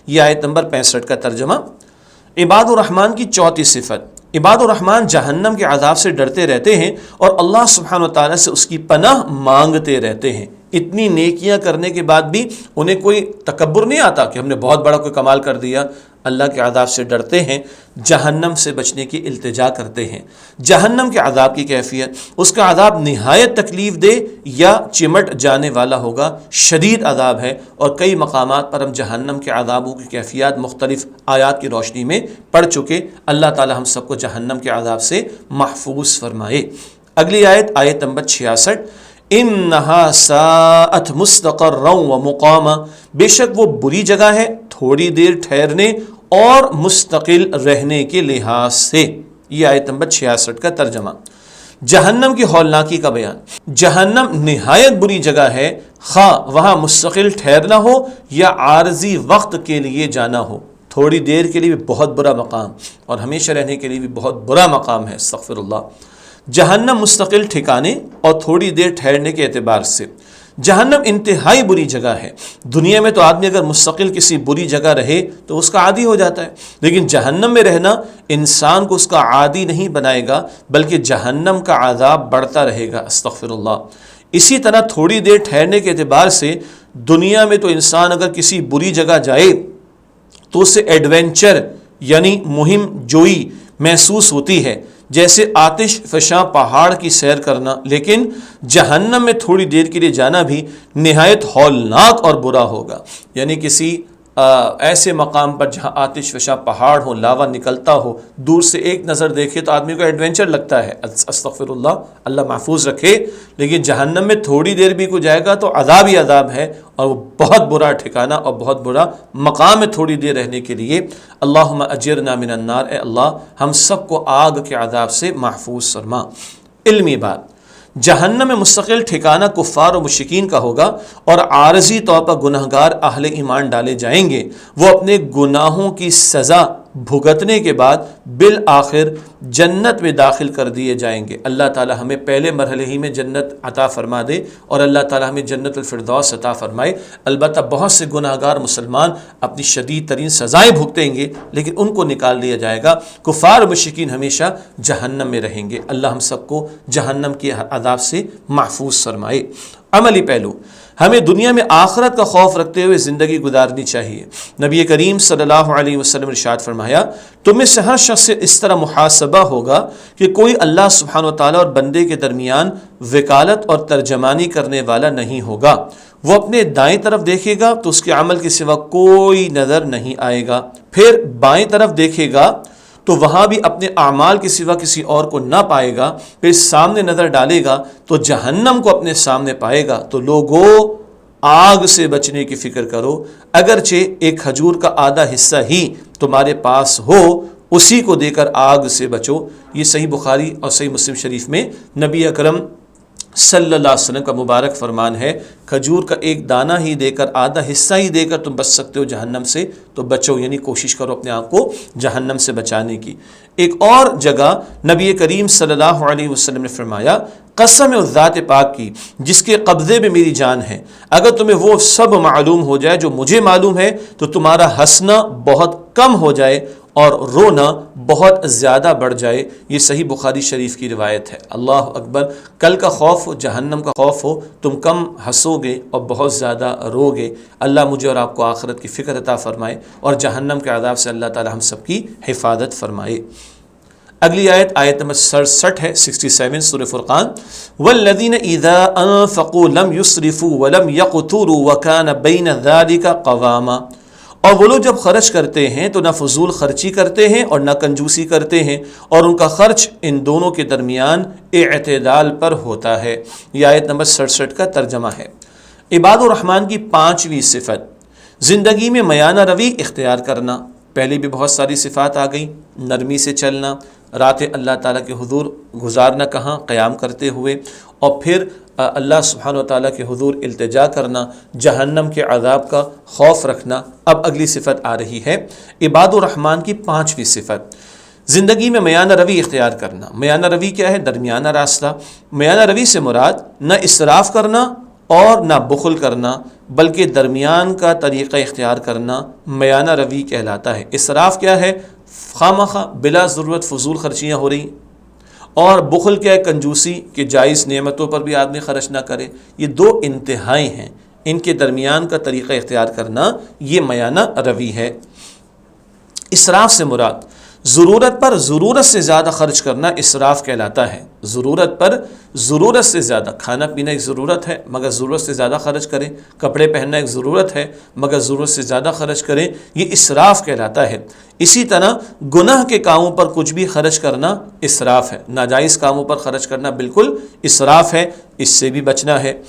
یہ آیت نمبر 65 کا ترجمہ. عباد الرحمن کی چوتھی صفت، عباد الرحمن جہنم کے عذاب سے ڈرتے رہتے ہیں اور اللہ سبحانہ و تعالیٰ سے اس کی پناہ مانگتے رہتے ہیں. اتنی نیکیاں کرنے کے بعد بھی انہیں کوئی تکبر نہیں آتا کہ ہم نے بہت بڑا کوئی کمال کر دیا. اللہ کے عذاب سے ڈرتے ہیں، جہنم سے بچنے کی التجا کرتے ہیں. جہنم کے عذاب کی کیفیت، اس کا عذاب نہایت تکلیف دہ یا چمٹ جانے والا ہوگا، شدید عذاب ہے. اور کئی مقامات پر ہم جہنم کے عذابوں کی کیفیات مختلف آیات کی روشنی میں پڑھ چکے. اللہ تعالی ہم سب کو جہنم کے عذاب سے محفوظ فرمائے. اگلی آیت، آیت نمبر 66 انہا ساءت مستقرا ومقاما، بے شک وہ بری جگہ ہے تھوڑی دیر ٹھہرنے اور مستقل رہنے کے لحاظ سے. یہ آیت نمبر 66 کا ترجمہ. جہنم کی ہولناکی کا بیان. جہنم نہایت بری جگہ ہے، خواہ وہاں مستقل ٹھہرنا ہو یا عارضی وقت کے لیے جانا ہو. تھوڑی دیر کے لیے بھی بہت برا مقام اور ہمیشہ رہنے کے لیے بھی بہت برا مقام ہے، استغفر اللہ. جہنم مستقل ٹھکانے اور تھوڑی دیر ٹھہرنے کے اعتبار سے جہنم انتہائی بری جگہ ہے. دنیا میں تو آدمی اگر مستقل کسی بری جگہ رہے تو اس کا عادی ہو جاتا ہے، لیکن جہنم میں رہنا انسان کو اس کا عادی نہیں بنائے گا، بلکہ جہنم کا عذاب بڑھتا رہے گا، استغفر اللہ. اسی طرح تھوڑی دیر ٹھہرنے کے اعتبار سے دنیا میں تو انسان اگر کسی بری جگہ جائے تو اسے ایڈونچر یعنی مہم جوئی محسوس ہوتی ہے، جیسے آتش فشاں پہاڑ کی سیر کرنا. لیکن جہنم میں تھوڑی دیر کے لیے جانا بھی نہایت ہولناک اور برا ہوگا. یعنی کسی ایسے مقام پر جہاں آتش فشاں پہاڑ ہو، لاوا نکلتا ہو، دور سے ایک نظر دیکھے تو آدمی کو ایڈونچر لگتا ہے، استغفر اللہ، اللہ محفوظ رکھے. لیکن جہنم میں تھوڑی دیر بھی کو جائے گا تو عذاب ہی عذاب ہے، اور وہ بہت برا ٹھکانہ اور بہت برا مقام ہے تھوڑی دیر رہنے کے لیے. اللہم اجرنا من النار، اے اللہ ہم سب کو آگ کے عذاب سے محفوظ فرما. علمی بات، جہنم میں مستقل ٹھکانہ کفار و مشرکین کا ہوگا اور عارضی طور پر گناہگار اہل ایمان ڈالے جائیں گے. وہ اپنے گناہوں کی سزا بھگتنے کے بعد بالآخر جنت میں داخل کر دیے جائیں گے. اللہ تعالی ہمیں پہلے مرحلے ہی میں جنت عطا فرما دے اور اللہ تعالی ہمیں جنت الفردوس عطا فرمائے. البتہ بہت سے گناہگار مسلمان اپنی شدید ترین سزائیں بھگتیں گے، لیکن ان کو نکال دیا جائے گا. کفار و مشرکین ہمیشہ جہنم میں رہیں گے. اللہ ہم سب کو جہنم کے عذاب سے محفوظ فرمائے. عملی پہلو، ہمیں دنیا میں آخرت کا خوف رکھتے ہوئے زندگی گزارنی چاہیے. نبی کریم صلی اللہ علیہ وسلم ارشاد فرمایا، تم میں سے ہر شخص سے اس طرح محاسبہ ہوگا کہ کوئی اللہ سبحانہ و تعالیٰ اور بندے کے درمیان وکالت اور ترجمانی کرنے والا نہیں ہوگا. وہ اپنے دائیں طرف دیکھے گا تو اس کے عمل کے سوا کوئی نظر نہیں آئے گا، پھر بائیں طرف دیکھے گا تو وہاں بھی اپنے اعمال کے سوا کسی اور کو نہ پائے گا، پھر سامنے نظر ڈالے گا تو جہنم کو اپنے سامنے پائے گا. تو لوگوں، آگ سے بچنے کی فکر کرو. اگرچہ ایک کھجور کا آدھا حصہ ہی تمہارے پاس ہو، اسی کو دے کر آگ سے بچو. یہ صحیح بخاری اور صحیح مسلم شریف میں نبی اکرم صلی اللہ علیہ وسلم کا مبارک فرمان ہے. کھجور کا ایک دانہ ہی دے کر، آدھا حصہ ہی دے کر تم بچ سکتے ہو جہنم سے تو بچو، یعنی کوشش کرو اپنے آپ کو جہنم سے بچانے کی. ایک اور جگہ نبی کریم صلی اللہ علیہ وسلم نے فرمایا، قسم ہے اس ذات پاک کی جس کے قبضے میں میری جان ہے، اگر تمہیں وہ سب معلوم ہو جائے جو مجھے معلوم ہے تو تمہارا ہنسنا بہت کم ہو جائے اور رونا بہت زیادہ بڑھ جائے. یہ صحیح بخاری شریف کی روایت ہے. اللہ اکبر. کل کا خوف ہو، جہنم کا خوف ہو، تم کم ہنسو گے اور بہت زیادہ رو گے. اللہ مجھے اور آپ کو آخرت کی فکر عطا فرمائے اور جہنم کے عذاب سے اللہ تعالی ہم سب کی حفاظت فرمائے. اگلی آیت، آیت نمبر 67 ہے، 67 سورہ فرقان. والذین اذا انفقوا لم یسرفوا ولم یقتروا وکان بین ذلک قواما، اور وہ لوگ جب خرچ کرتے ہیں تو نہ فضول خرچی کرتے ہیں اور نہ کنجوسی کرتے ہیں، اور ان کا خرچ ان دونوں کے درمیان اعتدال پر ہوتا ہے۔ یہ آیت نمبر 67 کا ترجمہ ہے۔ عباد الرحمن کی 5ویں صفت، زندگی میں میانہ روی اختیار کرنا۔ پہلے بھی بہت ساری صفات آ گئیں، نرمی سے چلنا، رات اللہ تعالیٰ کے حضور گزارنا کہاں، قیام کرتے ہوئے، اور پھر اللہ سبحانہ و تعالیٰ کے حضور التجا کرنا، جہنم کے عذاب کا خوف رکھنا۔ اب اگلی صفت آ رہی ہے عباد الرحمن کی 5ویں صفت، زندگی میں میانہ روی اختیار کرنا۔ میانہ روی کیا ہے؟ درمیانہ راستہ۔ میانہ روی سے مراد نہ اسراف کرنا اور نہ بخل کرنا، بلکہ درمیان کا طریقہ اختیار کرنا میانہ روی کہلاتا ہے۔ اسراف کیا ہے؟ خواہ بلا ضرورت فضول خرچیاں ہو رہی، اور بخل کیا ہے؟ کنجوسی، کہ جائز نعمتوں پر بھی آدمی خرچ نہ کرے۔ یہ دو انتہائی ہیں، ان کے درمیان کا طریقہ اختیار کرنا یہ میانہ روی ہے۔ اسراف سے مراد ضرورت پر ضرورت سے زیادہ خرچ کرنا اسراف کہلاتا ہے۔ ضرورت پر ضرورت سے زیادہ، کھانا پینا ایک ضرورت ہے مگر ضرورت سے زیادہ خرچ کریں، کپڑے پہننا ایک ضرورت ہے مگر ضرورت سے زیادہ خرچ کریں، یہ اسراف کہلاتا ہے۔ اسی طرح گناہ کے کاموں پر کچھ بھی خرچ کرنا اسراف ہے، ناجائز کاموں پر خرچ کرنا بالکل اسراف ہے، اس سے بھی بچنا ہے۔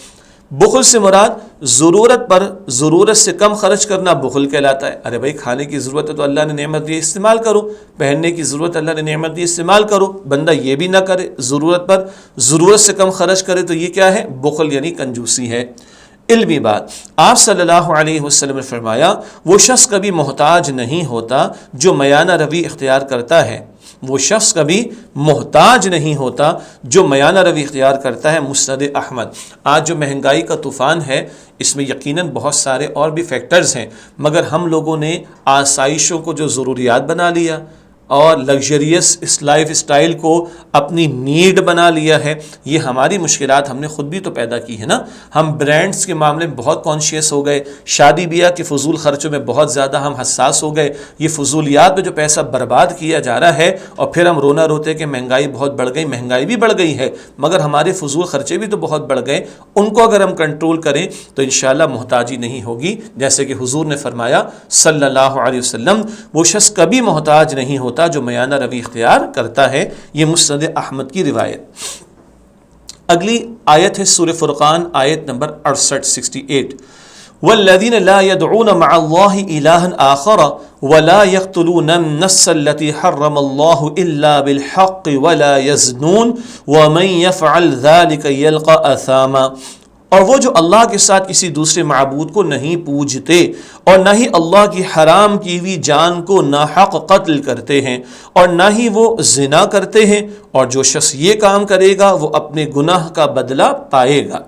بخل سے مراد ضرورت پر ضرورت سے کم خرچ کرنا بخل کہلاتا ہے۔ ارے بھائی کھانے کی ضرورت ہے تو اللہ نے نعمت دی استعمال کرو، پہننے کی ضرورت اللہ نے نعمت دی استعمال کرو، بندہ یہ بھی نہ کرے، ضرورت پر ضرورت سے کم خرچ کرے تو یہ کیا ہے؟ بخل یعنی کنجوسی ہے۔ علمی بات، آپ صلی اللہ علیہ وسلم نے فرمایا وہ شخص کبھی محتاج نہیں ہوتا جو میانہ روی اختیار کرتا ہے، وہ شخص کبھی محتاج نہیں ہوتا جو میانہ روی اختیار کرتا ہے۔ مسند احمد۔ آج جو مہنگائی کا طوفان ہے اس میں یقیناً بہت سارے اور بھی فیکٹرز ہیں، مگر ہم لوگوں نے آسائشوں کو جو ضروریات بنا لیا اور لگژریس اس لائف اسٹائل کو اپنی نیڈ بنا لیا ہے، یہ ہماری مشکلات ہم نے خود بھی تو پیدا کی ہے نا۔ ہم برانڈز کے معاملے میں بہت کانشیس ہو گئے، شادی بیاہ کے فضول خرچوں میں بہت زیادہ ہم حساس ہو گئے، یہ فضولیات میں جو پیسہ برباد کیا جا رہا ہے، اور پھر ہم رونا روتے کہ مہنگائی بہت بڑھ گئی۔ مہنگائی بھی بڑھ گئی ہے مگر ہمارے فضول خرچے بھی تو بہت بڑھ گئے، ان کو اگر ہم کنٹرول کریں تو انشاءاللہ محتاجی نہیں ہوگی۔ جیسے کہ حضور نے فرمایا صلی اللہ علیہ وسلم وہ شخص کبھی محتاج نہیں ہوتا جو میانہ روی اختیار کرتا ہے۔ یہ مسند احمد کی روایت۔ اگلی آیت ہے سورہ فرقان، آیت نمبر 68 والذین لا يدعون مع اللہ الہا آخر ولا يقتلون النفس التي حرم اللہ الا بالحق ولا يزنون ومن يفعل ذلك يلقى اثاما۔ اور وہ جو اللہ کے ساتھ کسی دوسرے معبود کو نہیں پوجتے اور نہ ہی اللہ کی حرام کی ہوئی جان کو ناحق قتل کرتے ہیں اور نہ ہی وہ زنا کرتے ہیں، اور جو شخص یہ کام کرے گا وہ اپنے گناہ کا بدلہ پائے گا۔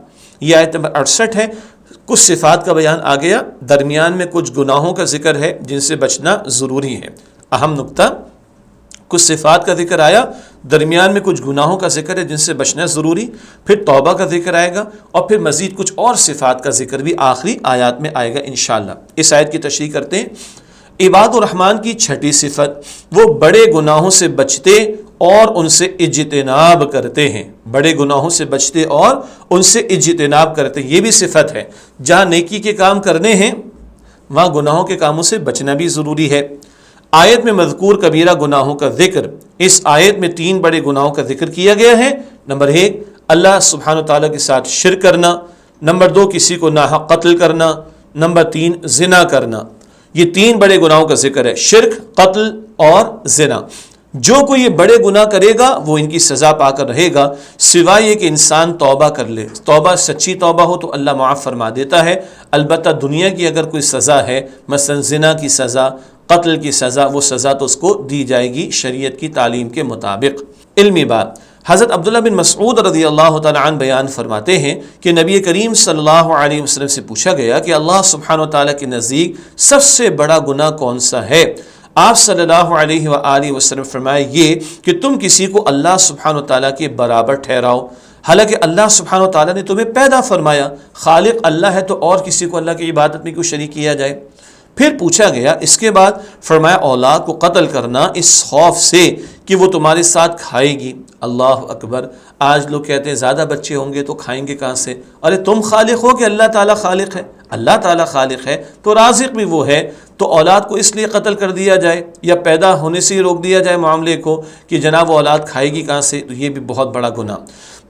یہ آیت نمبر 68 ہے۔ کچھ صفات کا بیان آ گیا، درمیان میں کچھ گناہوں کا ذکر ہے جن سے بچنا ضروری ہے۔ اہم نقطہ، کچھ صفات کا ذکر آیا، درمیان میں کچھ گناہوں کا ذکر ہے جن سے بچنا ضروری، پھر توبہ کا ذکر آئے گا، اور پھر مزید کچھ اور صفات کا ذکر بھی آخری آیات میں آئے گا انشاءاللہ۔ اس آیت کی تشریح کرتے ہیں۔ عباد الرحمن کی 6ٹھی صفت، وہ بڑے گناہوں سے بچتے اور ان سے اجتناب کرتے ہیں۔ بڑے گناہوں سے بچتے اور ان سے اجتناب کرتے ہیں، یہ بھی صفت ہے۔ جہاں نیکی کے کام کرنے ہیں وہاں گناہوں کے کاموں سے بچنا بھی ضروری ہے۔ آیت میں مذکور کبیرہ گناہوں کا ذکر، اس آیت میں 3 بڑے گناہوں کا ذکر کیا گیا ہے۔ نمبر 1 اللہ سبحانہ تعالیٰ کے ساتھ شرک کرنا، نمبر 2 کسی کو ناحق قتل کرنا، نمبر 3 زنا کرنا۔ یہ 3 بڑے گناہوں کا ذکر ہے، شرک، قتل اور زنا۔ جو کوئی یہ بڑے گناہ کرے گا وہ ان کی سزا پا کر رہے گا، سوائے یہ کہ انسان توبہ کر لے۔ توبہ سچی توبہ ہو تو اللہ معاف فرما دیتا ہے۔ البتہ دنیا کی اگر کوئی سزا ہے، مثلا زنا کی سزا، قتل کی سزا، وہ سزا تو اس کو دی جائے گی شریعت کی تعلیم کے مطابق۔ علمی بات، حضرت عبداللہ بن مسعود رضی اللہ تعالیٰ عنہ بیان فرماتے ہیں کہ نبی کریم صلی اللہ علیہ وسلم سے پوچھا گیا کہ اللہ سبحانہ وتعالیٰ کے نزدیک سب سے بڑا گناہ کون سا ہے؟ آپ صلی اللہ علیہ وآلہ وسلم فرمائے یہ کہ تم کسی کو اللہ سبحانہ وتعالیٰ کے برابر ٹھہراؤ، حالانکہ اللہ سبحانہ وتعالیٰ نے تمہیں پیدا فرمایا، خالق اللہ ہے تو اور کسی کو اللہ کی عبادت میں کیوں شریک کیا جائے؟ پھر پوچھا گیا اس کے بعد، فرمایا اولاد کو قتل کرنا اس خوف سے کہ وہ تمہارے ساتھ کھائے گی۔ اللہ اکبر! آج لوگ کہتے ہیں زیادہ بچے ہوں گے تو کھائیں گے کہاں سے؟ ارے تم خالق ہو کہ اللہ تعالیٰ خالق ہے؟ اللہ تعالیٰ خالق ہے تو رازق بھی وہ ہے، تو اولاد کو اس لیے قتل کر دیا جائے یا پیدا ہونے سے ہی روک دیا جائے معاملے کو کہ جناب وہ اولاد کھائے گی کہاں سے؟ تو یہ بھی بہت بڑا گناہ۔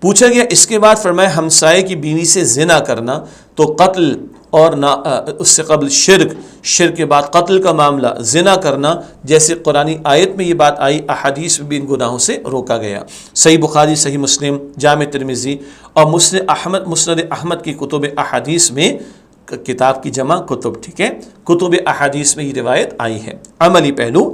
پوچھا گیا اس کے بعد، فرمایا ہمسائے کی بیوی سے زنا کرنا تو قتل، اور نہ اس سے قبل شرک کے بعد قتل کا معاملہ، زنا کرنا، جیسے قرآنی آیت میں یہ بات آئی، احادیث میں بھی ان گناہوں سے روکا گیا۔ صحیح بخاری، صحیح مسلم، جامع ترمذی اور مسند احمد کی کتب احادیث میں، کتاب کی جمع کتب، ٹھیک ہے، کتب احادیث میں یہ روایت آئی ہے۔ عملی پہلو،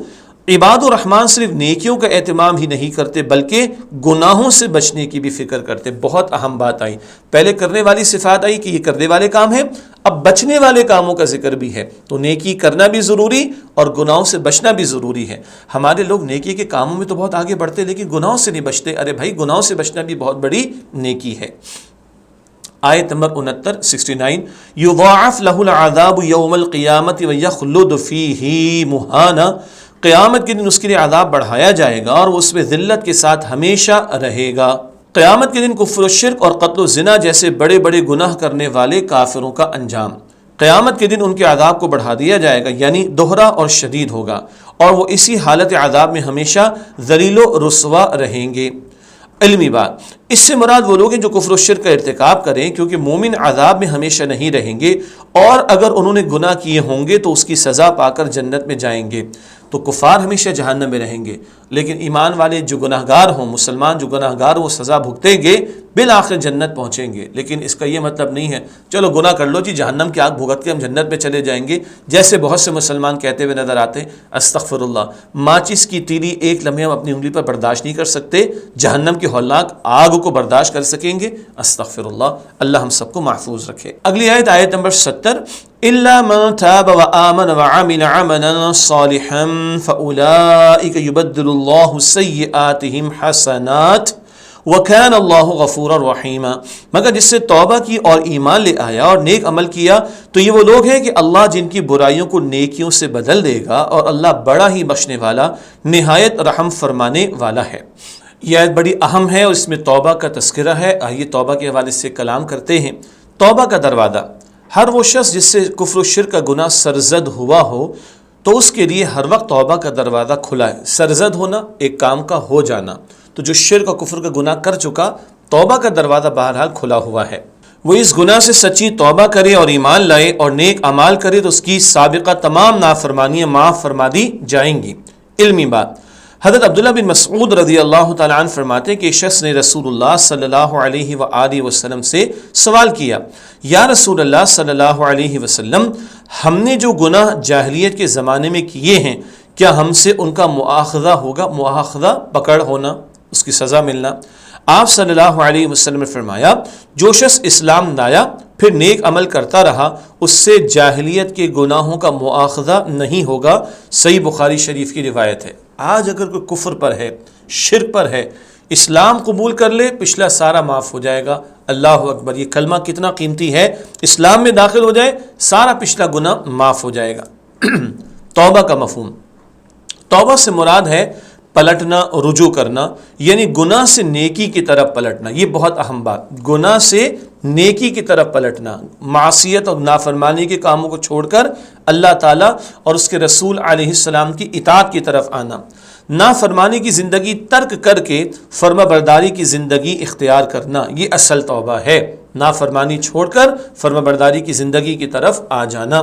عباد الرحمن صرف نیکیوں کا اہتمام ہی نہیں کرتے بلکہ گناہوں سے بچنے کی بھی فکر کرتے۔ بہت اہم بات آئی، پہلے کرنے والی صفات آئی کہ یہ کرنے والے کام ہیں، اب بچنے والے کاموں کا ذکر بھی ہے، تو نیکی کرنا بھی ضروری اور گناہوں سے بچنا بھی ضروری ہے۔ ہمارے لوگ نیکی کے کاموں میں تو بہت آگے بڑھتے لیکن گناہوں سے نہیں بچتے۔ ارے بھائی، گناہوں سے بچنا بھی بہت بڑی نیکی ہے۔ آیت نمبر 69 یضاعف له العذاب یوم القیامت ویخلد فیہ مہانا، قیامت کے دن اس کے لیے عذاب بڑھایا جائے گا اور وہ اس میں ذلت کے ساتھ ہمیشہ رہے گا۔ قیامت کے دن کفر و شرک اور قتل و زنا جیسے بڑے بڑے گناہ کرنے والے کافروں کا انجام، قیامت کے دن ان کے عذاب کو بڑھا دیا جائے گا، یعنی دوہرا اور شدید ہوگا، اور وہ اسی حالت عذاب میں ہمیشہ ذلیل و رسوا رہیں گے۔ علمی بات، اس سے مراد وہ لوگ ہیں جو کفر و شرک کا ارتکاب کریں، کیونکہ مومن عذاب میں ہمیشہ نہیں رہیں گے، اور اگر انہوں نے گناہ کیے ہوں گے تو اس کی سزا پا کر جنت میں جائیں گے۔ تو کفار ہمیشہ جہنم میں رہیں گے، لیکن ایمان والے جو گناہ گار ہوں، مسلمان جو گناہ گار وہ سزا بھگتیں گے، بالآخر جنت پہنچیں گے۔ لیکن اس کا یہ مطلب نہیں ہے چلو گناہ کر لو جی، جہنم کی آگ بھگت کے ہم جنت میں چلے جائیں گے، جیسے بہت سے مسلمان کہتے ہوئے نظر آتے ہیں۔ استغفر اللہ، ماچس کی تیلی ایک لمحے ہم اپنی انگلی پر برداشت نہیں کر سکتے، جہنم کی ہولناک آگ کو برداشت کر سکیں گے؟ استغفر اللہ، اللہ ہم سب کو محفوظ رکھے۔ اگلی آیت، آیت نمبر 70، إِلَّا مَن تَابَ وَآمَنَ وَعَمِلَ عَمَلًا صَالِحًا فَأُولَٰئِكَ يُبَدِّلُ اللَّهُ سَيِّئَاتِهِمْ حَسَنَاتٍ وَكَانَ اللَّهُ غَفُورًا رَحِيمًا، مگر جس سے توبہ کی اور ایمان لے آیا اور نیک عمل کیا تو یہ وہ لوگ ہیں کہ اللہ جن کی برائیوں کو نیکیوں سے بدل دے گا، اور اللہ بڑا ہی بخشنے والا، نہایت رحم فرمانے والا ہے۔ یہ آیت بڑی اہم ہے اور اس میں توبہ کا تذکرہ ہے۔ آئیے توبہ کے حوالے سے کلام کرتے ہیں۔ توبہ کا دروازہ، ہر وہ شخص جس سے کفر و شرک کا گناہ سرزد ہوا ہو تو اس کے لیے ہر وقت توبہ کا دروازہ کھلا ہے۔ سرزد ہونا، ایک کام کا ہو جانا، تو جو شرک اور کفر کا گناہ کر چکا، توبہ کا دروازہ بہرحال کھلا ہوا ہے۔ وہ اس گناہ سے سچی توبہ کرے اور ایمان لائے اور نیک اعمال کرے تو اس کی سابقہ تمام نافرمانیاں معاف فرما دی جائیں گی۔ علمی بات، حضرت عبداللہ بن مسعود رضی اللہ تعالیٰ عنہ فرماتے ہیں کہ شخص نے رسول اللہ صلی اللہ علیہ وآلہ وسلم سے سوال کیا، یا رسول اللہ صلی اللہ علیہ وسلم، ہم نے جو گناہ جاہلیت کے زمانے میں کیے ہیں کیا ہم سے ان کا مؤاخذہ ہوگا؟ مؤاخذہ، پکڑ ہونا، اس کی سزا ملنا۔ آپ صلی اللہ علیہ وسلم نے فرمایا، جو شخص اسلام لایا پھر نیک عمل کرتا رہا اس سے جاہلیت کے گناہوں کا مؤاخذہ نہیں ہوگا۔ صحیح بخاری شریف کی روایت ہے۔ آج اگر کوئی کفر پر ہے، شرک پر ہے، اسلام قبول کر لے، پچھلا سارا معاف ہو جائے گا۔ اللہ اکبر، یہ کلمہ کتنا قیمتی ہے، اسلام میں داخل ہو جائے سارا پچھلا گناہ معاف ہو جائے گا۔ توبہ کا مفہوم، توبہ سے مراد ہے پلٹنا، رجوع کرنا، یعنی گناہ سے نیکی کی طرف پلٹنا۔ یہ بہت اہم بات، گناہ سے نیکی کی طرف پلٹنا، معصیت اور نافرمانی کے کاموں کو چھوڑ کر اللہ تعالیٰ اور اس کے رسول علیہ السلام کی اطاعت کی طرف آنا، نافرمانی کی زندگی ترک کر کے فرما برداری کی زندگی اختیار کرنا، یہ اصل توبہ ہے۔ نافرمانی چھوڑ کر فرما برداری کی زندگی کی طرف آ جانا۔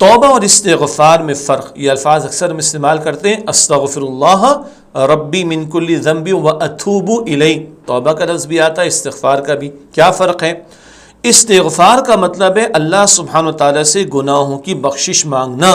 توبہ اور استغفار میں فرق، یہ الفاظ اکثر ہم استعمال کرتے ہیں، استغفر اللہ ربی من کل ذنب واتوب الیہ، توبہ کا لفظ بھی آتا ہے، استغفار کا بھی۔ کیا فرق ہے؟ استغفار کا مطلب ہے اللہ سبحانہ وتعالیٰ سے گناہوں کی بخشش مانگنا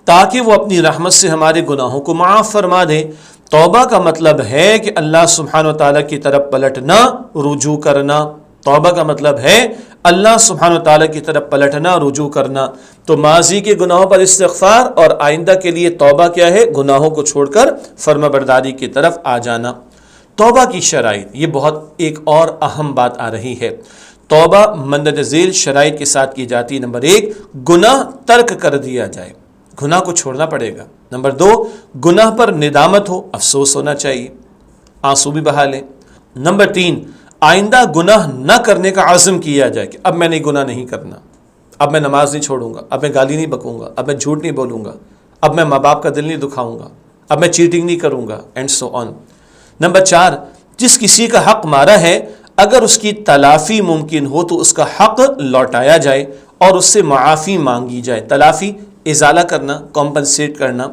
تاکہ وہ اپنی رحمت سے ہمارے گناہوں کو معاف فرما دے۔ توبہ کا مطلب ہے کہ اللہ سبحانہ وتعالیٰ کی طرف پلٹنا، رجوع کرنا۔ توبہ کا مطلب ہے اللہ سبحانہ وتعالیٰ کی طرف پلٹنا، رجوع کرنا۔ تو ماضی کے گناہوں پر استغفار اور آئندہ کے لیے توبہ کیا ہے؟ گناہوں کو چھوڑ کر فرما برداری کی طرف آ جانا۔ توبہ کی شرائط، یہ بہت ایک اور اہم بات آ رہی ہے۔ توبہ مندرجہ ذیل شرائط کے ساتھ کی جاتی ہے۔ نمبر 1، گناہ ترک کر دیا جائے۔ گناہ کو چھوڑنا پڑے گا۔ نمبر 2، گناہ پر ندامت ہو، افسوس ہونا چاہیے، آنسو بھی بہا لیں۔ نمبر 3، آئندہ گناہ نہ کرنے کا عزم کیا جائے کہ اب میں نے گناہ نہیں کرنا، اب میں نماز نہیں چھوڑوں گا، اب میں گالی نہیں بکوں گا، اب میں جھوٹ نہیں بولوں گا، اب میں ماں باپ کا دل نہیں دکھاؤں گا، اب میں چیٹنگ نہیں کروں گا، اینڈ سو آن۔ نمبر 4، جس کسی کا حق مارا ہے اگر اس کی تلافی ممکن ہو تو اس کا حق لوٹایا جائے اور اس سے معافی مانگی جائے۔ تلافی، ازالہ کرنا، کمپنسیٹ کرنا۔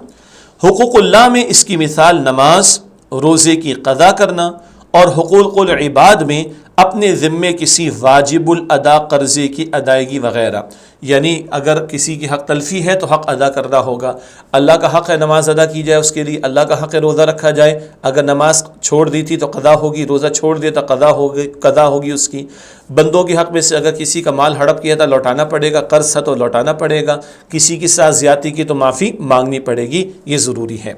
حقوق اللہ میں اس کی مثال نماز، روزے کی قضا کرنا، اور حقوق العباد میں اپنے ذمے کسی واجب الادا قرضے کی ادائیگی وغیرہ۔ یعنی اگر کسی کی حق تلفی ہے تو حق ادا کرنا ہوگا، اللہ کا حق ہے نماز ادا کی جائے اس کے لیے، اللہ کا حق ہے روزہ رکھا جائے، اگر نماز چھوڑ دی تھی تو قضا ہوگی، روزہ چھوڑ دیا تو قضا ہوگی اس کی۔ بندوں کے حق میں سے اگر کسی کا مال ہڑپ کیا تھا لوٹانا پڑے گا، قرض تھا تو لوٹانا پڑے گا، کسی کے ساتھ زیادتی کی تو معافی مانگنی پڑے گی، یہ ضروری ہے۔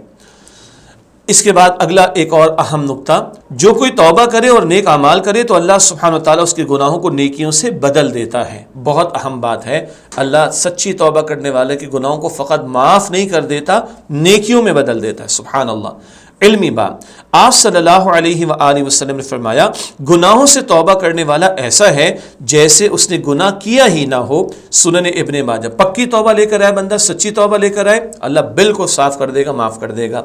اس کے بعد اگلا ایک اور اہم نقطہ، جو کوئی توبہ کرے اور نیک اعمال کرے تو اللہ سبحانہ وتعالیٰ اس کے گناہوں کو نیکیوں سے بدل دیتا ہے۔ بہت اہم بات ہے، اللہ سچی توبہ کرنے والے کے گناہوں کو فقط معاف نہیں کر دیتا، نیکیوں میں بدل دیتا ہے، سبحان اللہ۔ علمی بات، آپ صلی اللہ علیہ وآلہ وسلم نے فرمایا گناہوں سے توبہ کرنے والا ایسا ہے جیسے اس نے گناہ کیا ہی نہ ہو۔ سنن ابن ماجہ۔ پکی توبہ لے کر آئے بندہ، سچی توبہ لے کر آئے، اللہ بالکل صاف کر دے گا، معاف کر دے گا۔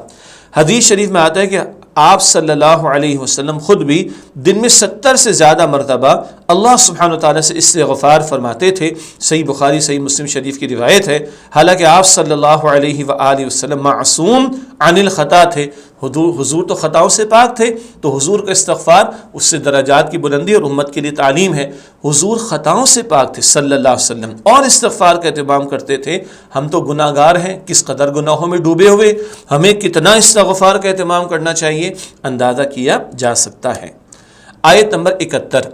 حدیث شریف میں آتا ہے کہ آپ صلی اللہ علیہ وسلم خود بھی دن میں 70 سے زیادہ مرتبہ اللہ سبحانہ وتعالیٰ سے استغفار فرماتے تھے۔ صحیح بخاری صحیح مسلم شریف کی روایت ہے۔ حالانکہ آپ صلی اللہ علیہ وآلہ وسلم معصوم عن الخطا تھے، حضور تو خطاؤں سے پاک تھے، تو حضور کا استغفار اس سے درجات کی بلندی اور امت کے لیے تعلیم ہے۔ حضور خطاؤں سے پاک تھے صلی اللہ علیہ وسلم، اور استغفار کا اہتمام کرتے تھے۔ ہم تو گناہ گار ہیں، کس قدر گناہوں میں ڈوبے ہوئے، ہمیں کتنا استغفار کا اہتمام کرنا چاہیے، اندازہ کیا جا سکتا ہے۔ آیت نمبر 71،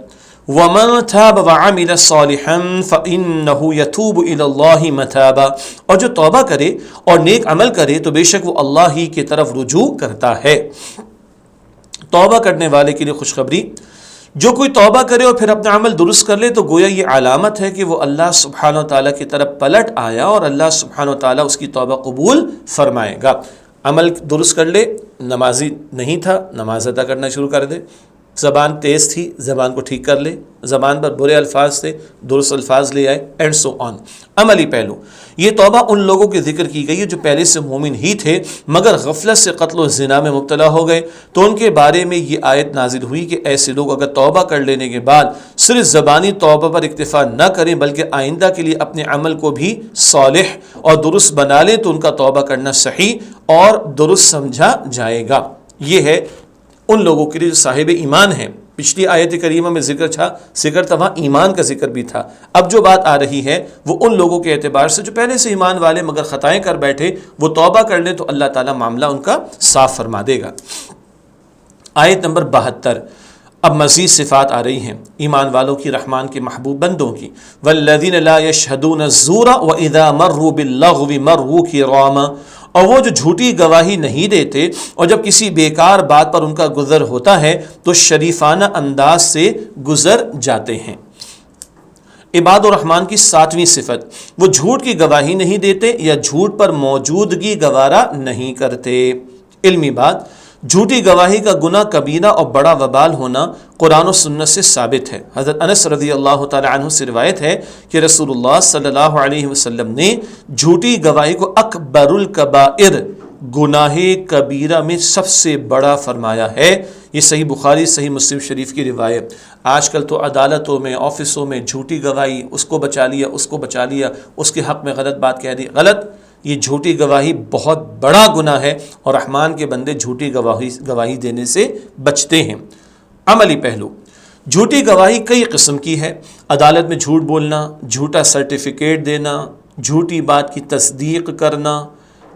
وَمَن تَابَ وَعَمِلَ صَالِحًا فَإِنَّهُ يَتُوبُ إِلَى اللَّهِ مَتَابًا، اور جو توبہ کرے اور نیک عمل کرے تو بے شک وہ اللہ ہی کی طرف رجوع کرتا ہے۔ توبہ کرنے والے کے لیے خوشخبری، جو کوئی توبہ کرے اور پھر اپنا عمل درست کر لے تو گویا یہ علامت ہے کہ وہ اللہ سبحانہ وتعالیٰ کی طرف پلٹ آیا اور اللہ سبحانہ وتعالیٰ اس کی توبہ قبول فرمائے گا۔ عمل درست کر لے، نمازی نہیں تھا نماز ادا کرنا شروع کر دے، زبان تیز تھی زبان کو ٹھیک کر لے، زبان پر برے الفاظ تھے درست الفاظ لے آئے، اینڈ سو آن۔ عملی پہلو، یہ توبہ ان لوگوں کے ذکر کی گئی ہے جو پہلے سے مومن ہی تھے مگر غفلت سے قتل و زنا میں مبتلا ہو گئے، تو ان کے بارے میں یہ آیت نازل ہوئی کہ ایسے لوگ اگر توبہ کر لینے کے بعد صرف زبانی توبہ پر اکتفا نہ کریں بلکہ آئندہ کے لیے اپنے عمل کو بھی صالح اور درست بنا لیں تو ان کا توبہ کرنا صحیح اور درست سمجھا جائے گا۔ یہ ہے ان لوگوں کے لیے جو صاحب ایمان ہیں۔ پچھلی آیت کریمہ میں ذکر تھا وہاں ایمان کا ذکر بھی تھا، اب جو بات آ رہی ہے وہ ان لوگوں کے اعتبار سے جو پہلے سے ایمان والے مگر خطائیں کر بیٹھے، وہ توبہ کر لیں تو اللہ تعالیٰ معاملہ ان کا صاف فرما دے گا۔ آیت نمبر 72، اب مزید صفات آ رہی ہیں ایمان والوں کی، رحمان کے محبوب بندوں کی۔ والذین لا یشہدون الزور واذا مروا باللغو مروا کراما، اور وہ جو جھوٹی گواہی نہیں دیتے اور جب کسی بیکار بات پر ان کا گزر ہوتا ہے تو شریفانہ انداز سے گزر جاتے ہیں۔ عباد الرحمن کی 7ویں صفت، وہ جھوٹ کی گواہی نہیں دیتے یا جھوٹ پر موجودگی گوارا نہیں کرتے۔ علمی بات، جھوٹی گواہی کا گناہ کبیرہ اور بڑا وبال ہونا قرآن و سنت سے ثابت ہے۔ حضرت انس رضی اللہ تعالی عنہ سے روایت ہے کہ رسول اللہ صلی اللہ علیہ وسلم نے جھوٹی گواہی کو اکبر الکبائر، گناہ کبیرہ میں سب سے بڑا فرمایا ہے۔ یہ صحیح بخاری صحیح مسلم شریف کی روایت۔ آج کل تو عدالتوں میں آفسوں میں جھوٹی گواہی، اس کو بچا لیا اس کو بچا لیا، اس کے حق میں غلط بات کہہ دی، غلط۔ یہ جھوٹی گواہی بہت بڑا گناہ ہے اور رحمان کے بندے جھوٹی گواہی دینے سے بچتے ہیں۔ عملی پہلو، جھوٹی گواہی کئی قسم کی ہے۔ عدالت میں جھوٹ بولنا، جھوٹا سرٹیفکیٹ دینا، جھوٹی بات کی تصدیق کرنا،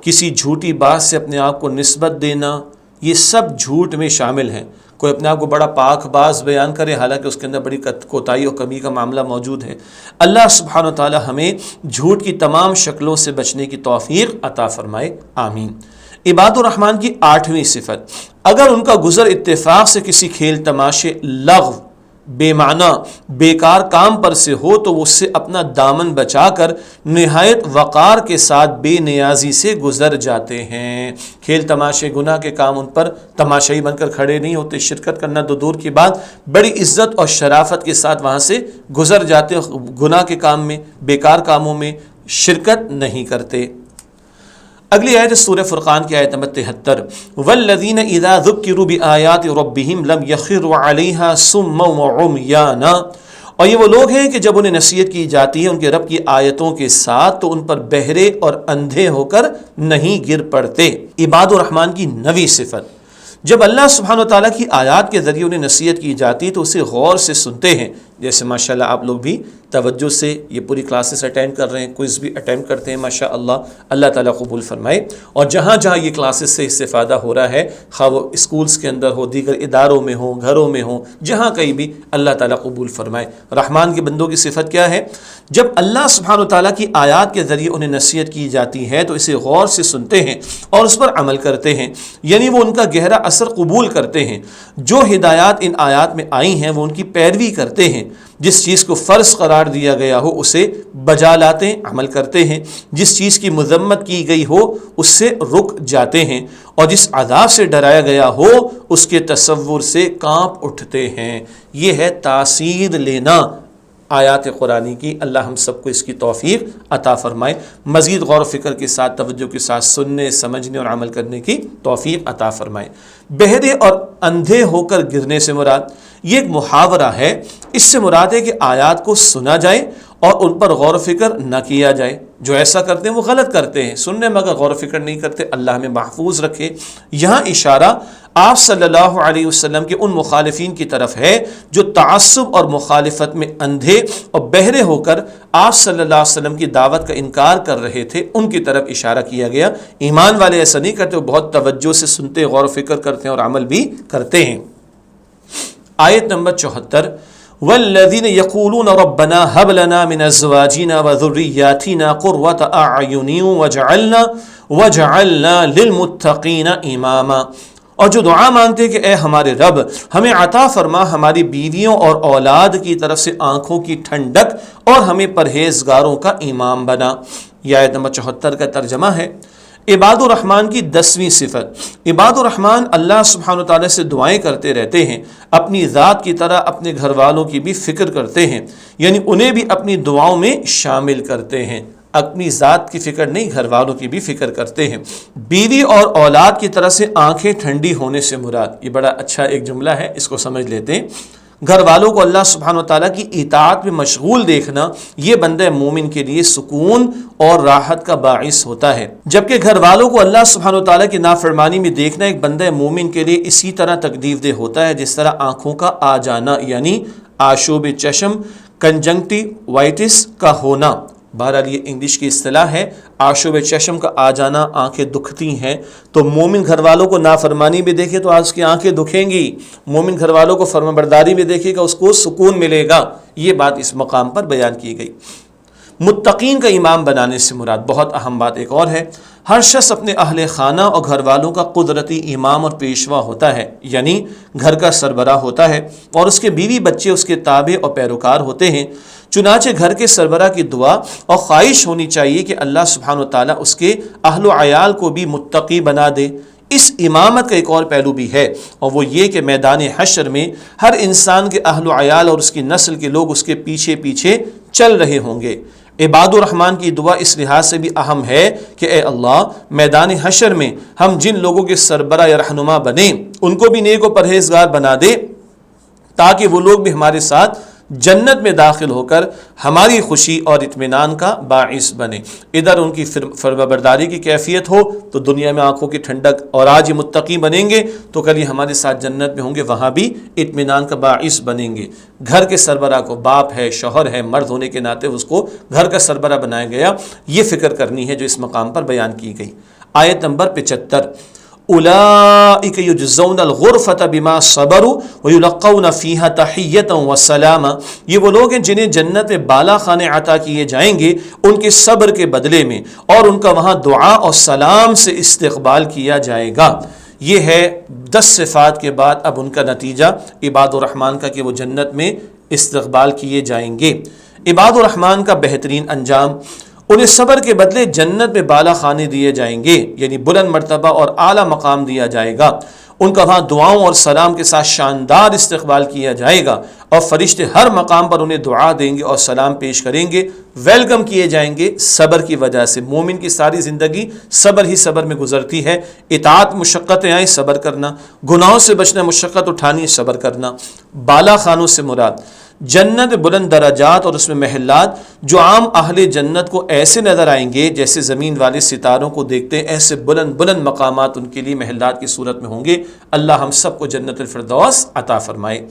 کسی جھوٹی بات سے اپنے آپ کو نسبت دینا، یہ سب جھوٹ میں شامل ہیں۔ کوئی اپنے آپ کو بڑا پاک باز بیان کرے حالانکہ اس کے اندر بڑی کوتاہی اور کمی کا معاملہ موجود ہے۔ اللہ سبحانہ و تعالی ہمیں جھوٹ کی تمام شکلوں سے بچنے کی توفیق عطا فرمائے، آمین۔ عباد الرحمن کی 8ویں صفت، اگر ان کا گزر اتفاق سے کسی کھیل تماشے، لغو، بے معنی بیکار کام پر سے ہو تو وہ اس سے اپنا دامن بچا کر نہایت وقار کے ساتھ بے نیازی سے گزر جاتے ہیں۔ کھیل تماشے گناہ کے کام ان پر تماشائی بن کر کھڑے نہیں ہوتے، شرکت کرنا تو دور کی بات، بڑی عزت اور شرافت کے ساتھ وہاں سے گزر جاتے، گناہ کے کام میں بیکار کاموں میں شرکت نہیں کرتے۔ اگلی آیت سورہ فرقان کی آیت نمبر 73، والذین اذا ذکروا بآیات ربہم لم یخروا علیہا صما وعمیانا، اور یہ وہ لوگ ہیں کہ جب انہیں نصیحت کی جاتی ہے ان کے رب کی آیتوں کے ساتھ تو ان پر بہرے اور اندھے ہو کر نہیں گر پڑتے۔ عباد الرحمن کی نویں صفت، جب اللہ سبحانہ وتعالیٰ کی آیات کے ذریعے انہیں نصیحت کی جاتی تو اسے غور سے سنتے ہیں، جیسے ماشاءاللہ آپ لوگ بھی توجہ سے یہ پوری کلاسز اٹینڈ کر رہے ہیں، کوئز بھی اٹینڈ کرتے ہیں ماشاءاللہ، اللہ تعالیٰ قبول فرمائے۔ اور جہاں جہاں یہ کلاسز سے استفادہ ہو رہا ہے، خواہ وہ اسکولز کے اندر ہو، دیگر اداروں میں ہوں، گھروں میں ہوں، جہاں کہیں بھی، اللہ تعالیٰ قبول فرمائے۔ رحمان کے بندوں کی صفت کیا ہے؟ جب اللہ سبحانہ وتعالیٰ کی آیات کے ذریعے انہیں نصیحت کی جاتی ہے تو اسے غور سے سنتے ہیں اور اس پر عمل کرتے ہیں، یعنی وہ ان کا گہرا اثر قبول کرتے ہیں۔ جو ہدایات ان آیات میں آئی ہیں وہ ان کی پیروی کرتے ہیں، جس چیز کو فرض قرار دیا گیا ہو اسے بجا لاتے ہیں، عمل کرتے ہیں، جس چیز کی مذمت کی گئی ہو اس سے رک جاتے ہیں، اور جس عذاب سے ڈرایا گیا ہو اس کے تصور سے کانپ اٹھتے ہیں۔ یہ ہے تاثیر لینا آیات قرآنی کی۔ اللہ ہم سب کو اس کی توفیق عطا فرمائے، مزید غور و فکر کے ساتھ، توجہ کے ساتھ سننے، سمجھنے اور عمل کرنے کی توفیق عطا فرمائے۔ بہرے اور اندھے ہو کر گرنے سے مراد یہ ایک محاورہ ہے، اس سے مراد ہے کہ آیات کو سنا جائے اور ان پر غور و فکر نہ کیا جائے۔ جو ایسا کرتے ہیں وہ غلط کرتے ہیں، سننے میں اگر غور و فکر نہیں کرتے، اللہ ہمیں محفوظ رکھے۔ یہاں اشارہ آپ صلی اللہ علیہ وسلم کے ان مخالفین کی طرف ہے جو تعصب اور مخالفت میں اندھے اور بہرے ہو کر آپ صلی اللہ علیہ وسلم کی دعوت کا انکار کر رہے تھے، ان کی طرف اشارہ کیا گیا۔ ایمان والے ایسا نہیں کرتے، وہ بہت توجہ سے سنتے، غور و فکر کرتے ہیں اور عمل بھی کرتے ہیں۔ آیت نمبر 74، والذین یقولون ربنا هب لنا من ازواجنا وذریاتنا قرۃ اعین وجعلنا للمتقین اماما، اور جو دعا مانگتے کہ اے ہمارے رب ہمیں عطا فرما ہماری بیویوں اور اولاد کی طرف سے آنکھوں کی ٹھنڈک اور ہمیں پرہیزگاروں کا امام بنا۔ یہ آیت نمبر 74 کا ترجمہ ہے۔ عباد الرحمن کی 10ویں صفت، عباد الرحمن اللہ سبحانہ وتعالیٰ سے دعائیں کرتے رہتے ہیں، اپنی ذات کی طرح اپنے گھر والوں کی بھی فکر کرتے ہیں، یعنی انہیں بھی اپنی دعاؤں میں شامل کرتے ہیں۔ اپنی ذات کی فکر نہیں، گھر والوں کی بھی فکر کرتے ہیں۔ بیوی اور اولاد کی طرح سے آنکھیں ٹھنڈی ہونے سے مراد، یہ بڑا اچھا ایک جملہ ہے، اس کو سمجھ لیتے ہیں۔ گھر والوں کو اللہ سبحانہ وتعالیٰ کی اطاعت میں مشغول دیکھنا یہ بندہ مومن کے لیے سکون اور راحت کا باعث ہوتا ہے، جبکہ گھر والوں کو اللہ سبحانہ وتعالیٰ کی نافرمانی میں دیکھنا ایک بندہ مومن کے لیے اسی طرح تکلیف دہ ہوتا ہے جس طرح آنکھوں کا آ جانا، یعنی آشوب چشم، کنجنکٹیوائٹس کا ہونا۔ بہرحال یہ انگلش کی اصطلاح ہے، آشوب چشم کا آ جانا، آنکھیں دکھتی ہیں۔ تو مومن گھر والوں کو نافرمانی میں دیکھے تو اس کی آنکھیں دکھیں گی، مومن گھر والوں کو فرمانبرداری میں دیکھے گا، اس کو سکون ملے گا۔ یہ بات اس مقام پر بیان کی گئی۔ متقین کا امام بنانے سے مراد بہت اہم بات ایک اور ہے، ہر شخص اپنے اہل خانہ اور گھر والوں کا قدرتی امام اور پیشوا ہوتا ہے، یعنی گھر کا سربراہ ہوتا ہے، اور اس کے بیوی بچے اس کے تابع اور پیروکار ہوتے ہیں۔ چنانچہ گھر کے سربراہ کی دعا اور خواہش ہونی چاہیے کہ اللہ سبحانہ وتعالیٰ اس کے اہل و عیال کو بھی متقی بنا دے۔ اس امامت کا ایک اور پہلو بھی ہے، اور وہ یہ کہ میدان حشر میں ہر انسان کے اہل و عیال اور اس کی نسل کے لوگ اس کے پیچھے پیچھے چل رہے ہوں گے۔ عباد الرحمن کی دعا اس لحاظ سے بھی اہم ہے کہ اے اللہ میدان حشر میں ہم جن لوگوں کے سربراہ یا رہنما بنیں ان کو بھی نیک و پرہیزگار بنا دے، تاکہ وہ لوگ بھی ہمارے ساتھ جنت میں داخل ہو کر ہماری خوشی اور اطمینان کا باعث بنے۔ ادھر ان کی فرمانبرداری کی کیفیت ہو تو دنیا میں آنکھوں کی ٹھنڈک، اور آج یہ متقی بنیں گے تو کل یہ ہمارے ساتھ جنت میں ہوں گے، وہاں بھی اطمینان کا باعث بنیں گے۔ گھر کے سربراہ کو، باپ ہے، شوہر ہے، مرد ہونے کے ناطے اس کو گھر کا سربراہ بنایا گیا، یہ فکر کرنی ہے جو اس مقام پر بیان کی گئی۔ آیت نمبر 75، اولئک یجزون الغرفۃ بما صبروا ویلقون فیہا تحیۃ وسلاما، یہ وہ لوگ ہیں جنہیں جنت میں بالا خانے عطا کیے جائیں گے ان کے صبر کے بدلے میں، اور ان کا وہاں دعا اور سلام سے استقبال کیا جائے گا۔ یہ ہے 10 صفات کے بعد اب ان کا نتیجہ عباد الرحمن کا کہ وہ جنت میں استقبال کیے جائیں گے۔ عباد الرحمن کا بہترین انجام، انہیں صبر کے بدلے جنت میں بالا خانے دیے جائیں گے، یعنی بلند مرتبہ اور اعلیٰ مقام دیا جائے گا۔ ان کا وہاں دعاؤں اور سلام کے ساتھ شاندار استقبال کیا جائے گا، اور فرشتے ہر مقام پر انہیں دعا دیں گے اور سلام پیش کریں گے، ویلکم کیے جائیں گے صبر کی وجہ سے۔ مومن کی ساری زندگی صبر ہی صبر میں گزرتی ہے۔ اطاعت مشقتیں آئیں صبر کرنا، گناہوں سے بچنا مشقت اٹھانی صبر کرنا۔ بالا خانوں سے مراد جنت بلند درجات اور اس میں محلات جو عام اہل جنت کو ایسے نظر آئیں گے جیسے زمین والے ستاروں کو دیکھتے ہیں، ایسے بلند بلند مقامات ان کے لیے محلات کی صورت میں ہوں گے۔ اللہ ہم سب کو جنت الفردوس عطا فرمائے۔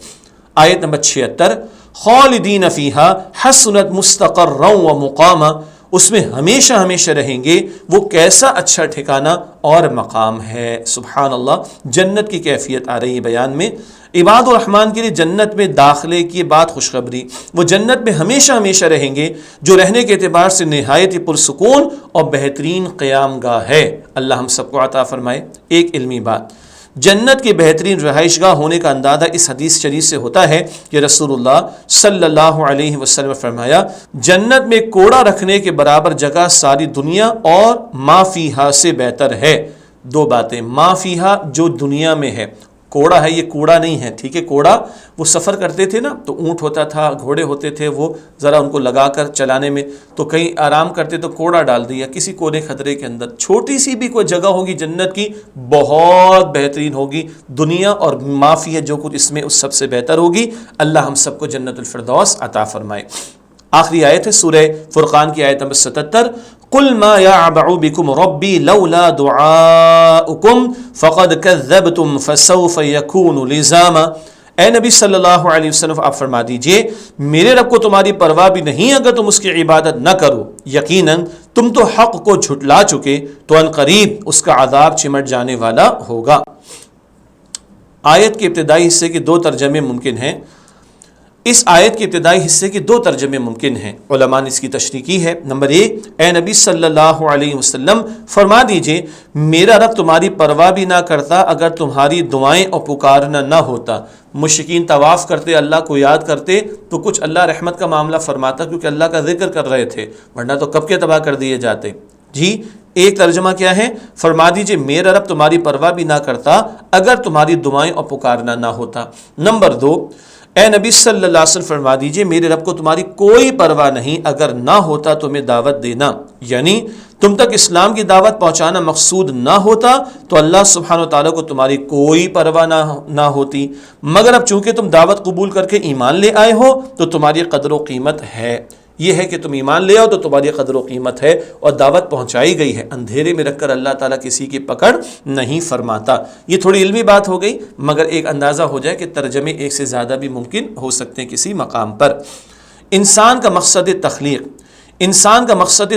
آیت نمبر 76، خالدین فیہا حسنت مستقرا و مقاما، اس میں ہمیشہ ہمیشہ رہیں گے، وہ کیسا اچھا ٹھکانہ اور مقام ہے۔ سبحان اللہ، جنت کی کیفیت آ رہی ہے بیان میں۔ عباد الرحمن کے لیے جنت میں داخلے کی بات خوشخبری، وہ جنت میں ہمیشہ ہمیشہ رہیں گے، جو رہنے کے اعتبار سے نہایت ہی پرسکون اور بہترین قیام گاہ ہے۔ اللہ ہم سب کو عطا فرمائے۔ ایک علمی بات، جنت کی بہترین رہائش گاہ ہونے کا اندازہ اس حدیث شریف سے ہوتا ہے کہ رسول اللہ صلی اللہ علیہ وسلم نے فرمایا، جنت میں کوڑا رکھنے کے برابر جگہ ساری دنیا اور ما فیہا سے بہتر ہے۔ دو باتیں، ما فیہا جو دنیا میں ہے، کوڑا ہے، یہ کوڑا نہیں ہے، ٹھیک ہے۔ کوڑا وہ سفر کرتے تھے نا، تو اونٹ ہوتا تھا، گھوڑے ہوتے تھے، وہ ذرا ان کو لگا کر چلانے میں تو کہیں آرام کرتے تو کوڑا ڈال دیا کسی کونے خطرے کے اندر۔ چھوٹی سی بھی کوئی جگہ ہوگی جنت کی بہت بہترین ہوگی، دنیا اور معافی ہے جو کچھ اس میں اس سب سے بہتر ہوگی۔ اللہ ہم سب کو جنت الفردوس عطا فرمائے۔ آخری آیت ہے سورہ فرقان کی آیت نمبر 77، قل ما يعبع بكم ربي لولا دعاؤكم فقد كذبتم فسوف يكون لزاما۔ اے نبی صلی اللہ علیہ وسلم آپ فرما دیجئے، میرے رب کو تمہاری پرواہ بھی نہیں اگر تم اس کی عبادت نہ کرو، یقیناً تم تو حق کو جھٹلا چکے، تو ان قریب اس کا عذاب چمٹ جانے والا ہوگا۔ آیت کے ابتدائی حصے کے دو ترجمے ممکن ہیں۔ اس آیت کے ابتدائی حصے کے دو ترجمے ممکن ہیں، علماء نے اس کی تشریح کی ہے۔ نمبر ایک، اے نبی صلی اللہ علیہ وسلم فرما دیجئے، میرا رب تمہاری پرواہ بھی نہ کرتا اگر تمہاری دعائیں اور پکارنا نہ ہوتا۔ مشرکین طواف کرتے، اللہ کو یاد کرتے تو کچھ اللہ رحمت کا معاملہ فرماتا، کیونکہ اللہ کا ذکر کر رہے تھے، ورنہ تو کب کے تباہ کر دیے جاتے۔ جی ایک ترجمہ کیا ہے؟ فرما دیجئے میرا رب تمہاری پرواہ بھی نہ کرتا اگر تمہاری دعائیں اور پکارنا نہ ہوتا۔ نمبر دو، اے نبی صلی اللہ علیہ وسلم فرما دیجئے میرے رب کو تمہاری کوئی پرواہ نہیں اگر نہ ہوتا تمہیں دعوت دینا، یعنی تم تک اسلام کی دعوت پہنچانا مقصود نہ ہوتا تو اللہ سبحانہ وتعالیٰ کو تمہاری کوئی پرواہ نہ ہوتی، مگر اب چونکہ تم دعوت قبول کر کے ایمان لے آئے ہو تو تمہاری قدر و قیمت ہے۔ یہ ہے کہ تم ایمان لے آؤ تو تمہاری قدر و قیمت ہے اور دعوت پہنچائی گئی ہے۔ اندھیرے میں رکھ کر اللہ تعالیٰ کسی کی پکڑ نہیں فرماتا۔ یہ تھوڑی علمی بات ہو گئی، مگر ایک اندازہ ہو جائے کہ ترجمے ایک سے زیادہ بھی ممکن ہو سکتے ہیں کسی مقام پر۔ انسان کا مقصد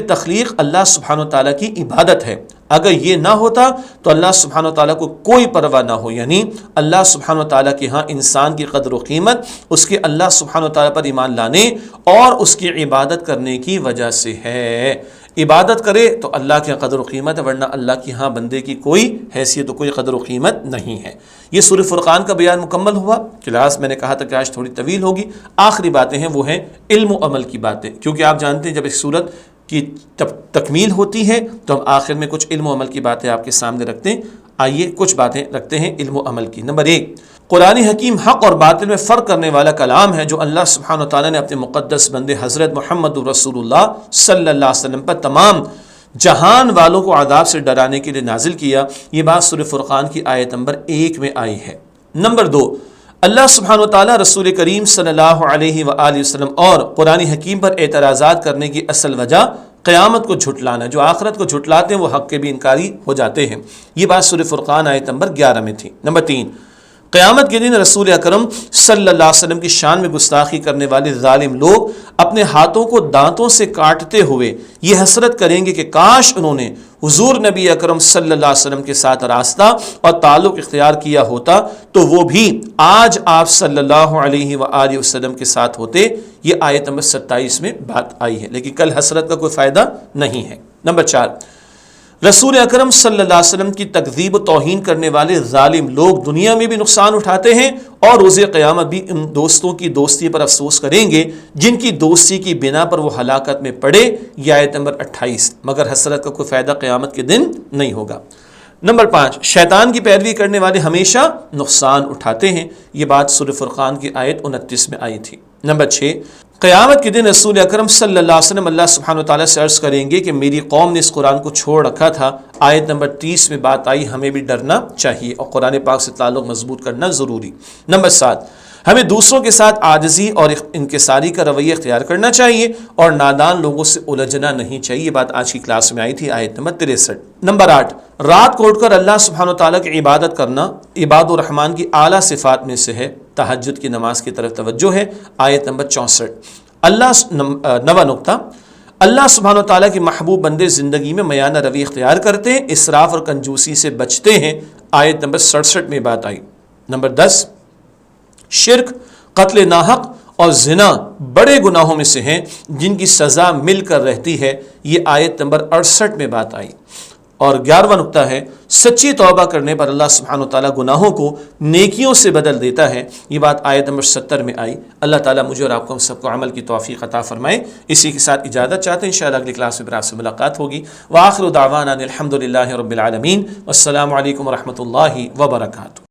تخلیق اللہ سبحانہ وتعالیٰ کی عبادت ہے۔ اگر یہ نہ ہوتا تو اللہ سبحانہ وتعالیٰ کو کوئی پرواہ نہ ہو، یعنی اللہ سبحانہ وتعالیٰ کے ہاں انسان کی قدر و قیمت اس کے اللہ سبحانہ وتعالیٰ پر ایمان لانے اور اس کی عبادت کرنے کی وجہ سے ہے۔ عبادت کرے تو اللہ کی قدر و قیمت ہے، ورنہ اللہ کی ہاں بندے کی کوئی حیثیت و کوئی قدر و قیمت نہیں ہے۔ یہ سورہ فرقان کا بیان مکمل ہوا۔ کلاس میں نے کہا تھا کہ آج تھوڑی طویل ہوگی۔ آخری باتیں ہیں وہ ہیں علم و عمل کی باتیں، کیونکہ آپ جانتے ہیں جب ایک سورت کی تکمیل ہوتی ہے تو ہم آخر میں کچھ علم و عمل کی باتیں آپ کے سامنے رکھتے ہیں۔ آئیے کچھ باتیں رکھتے ہیں علم و عمل کی۔ نمبر ایک، قرآن حکیم حق اور باطل میں فرق کرنے والا کلام ہے جو اللہ سبحانہ وتعالیٰ نے اپنے مقدس بندے حضرت محمد رسول اللہ صلی اللہ علیہ وسلم پر تمام جہان والوں کو عذاب سے ڈرانے کے لیے نازل کیا۔ یہ بات سورہ فرقان کی آیت نمبر 1 میں آئی ہے۔ نمبر 2، اللہ سبحانہ وتعالیٰ رسول کریم صلی اللہ علیہ وآلہ وسلم اور قرآن حکیم پر اعتراضات کرنے کی اصل وجہ قیامت کو جھٹلانا ہے۔ جو آخرت کو جھٹلاتے ہیں وہ حق کے بھی انکاری ہو جاتے ہیں۔ یہ بات سورہ فرقان آیت نمبر 11 میں تھی۔ نمبر 3، قیامت کے دن رسول اکرم صلی اللہ علیہ وسلم کی شان میں گستاخی کرنے والے ظالم لوگ اپنے ہاتھوں کو دانتوں سے کاٹتے ہوئے یہ حسرت کریں گے کہ کاش انہوں نے حضور نبی اکرم صلی اللہ علیہ وسلم کے ساتھ راستہ اور تعلق اختیار کیا ہوتا تو وہ بھی آج آپ صلی اللہ علیہ وآلہ وسلم کے ساتھ ہوتے۔ یہ آیت نمبر 27 میں بات آئی ہے، لیکن کل حسرت کا کوئی فائدہ نہیں ہے۔ نمبر 4، رسول اکرم صلی اللہ علیہ وسلم کی تکذیب و توہین کرنے والے ظالم لوگ دنیا میں بھی نقصان اٹھاتے ہیں اور روز قیامت بھی ان دوستوں کی دوستی پر افسوس کریں گے جن کی دوستی کی بنا پر وہ ہلاکت میں پڑے. یہ آیت نمبر 28. مگر حسرت کا کوئی فائدہ قیامت کے دن نہیں ہوگا. نمبر 5، شیطان کی پیروی کرنے والے ہمیشہ نقصان اٹھاتے ہیں. یہ بات سورہ فرقان کی آیت 29 میں آئی تھی. نمبر 6، قیامت کے دن رسول اکرم صلی اللہ علیہ وسلم اللہ سبحانہ وتعالیٰ سے عرض کریں گے کہ میری قوم نے اس قرآن کو چھوڑ رکھا تھا. آیت نمبر 30 میں بات آئی، ہمیں بھی ڈرنا چاہیے اور قرآن پاک سے تعلق مضبوط کرنا ضروری. نمبر 7، ہمیں دوسروں کے ساتھ عاجزی اور انکساری کا رویہ اختیار کرنا چاہیے اور نادان لوگوں سے الجھنا نہیں چاہیے. یہ بات آج کی کلاس میں آئی تھی، آیت نمبر 63. نمبر 8، رات کو اٹھ کر اللہ سبحانہ وتعالیٰ کی عبادت کرنا عباد الرحمن کی اعلیٰ صفات میں سے ہے. تہجد کی نماز کی طرف توجہ ہے. آیت نمبر 64. نواں نقطہ، اللہ سبحانہ وتعالیٰ کے محبوب بندے زندگی میں میانہ روی اختیار کرتے ہیں، اسراف اور کنجوسی سے بچتے ہیں. آیت نمبر 67 میں بات آئی. نمبر 10، شرک، قتل ناحق اور زنا بڑے گناہوں میں سے ہیں جن کی سزا مل کر رہتی ہے. یہ آیت نمبر 68 میں بات آئی. اور 11واں نقطہ ہے، سچی توبہ کرنے پر اللہ سبحانہ وتعالیٰ گناہوں کو نیکیوں سے بدل دیتا ہے. یہ بات آیت نمبر 70 میں آئی. اللہ تعالیٰ مجھے اور آپ کو سب کو عمل کی توفیق عطا فرمائے. اسی کے ساتھ اجازت چاہتے ہیں، انشاءاللہ اگلی کلاس میں پھر آپ سے ملاقات ہوگی. وآخر دعوانا الحمدللہ رب العالمین، والسلام علیکم ورحمۃ اللہ وبرکاتہ.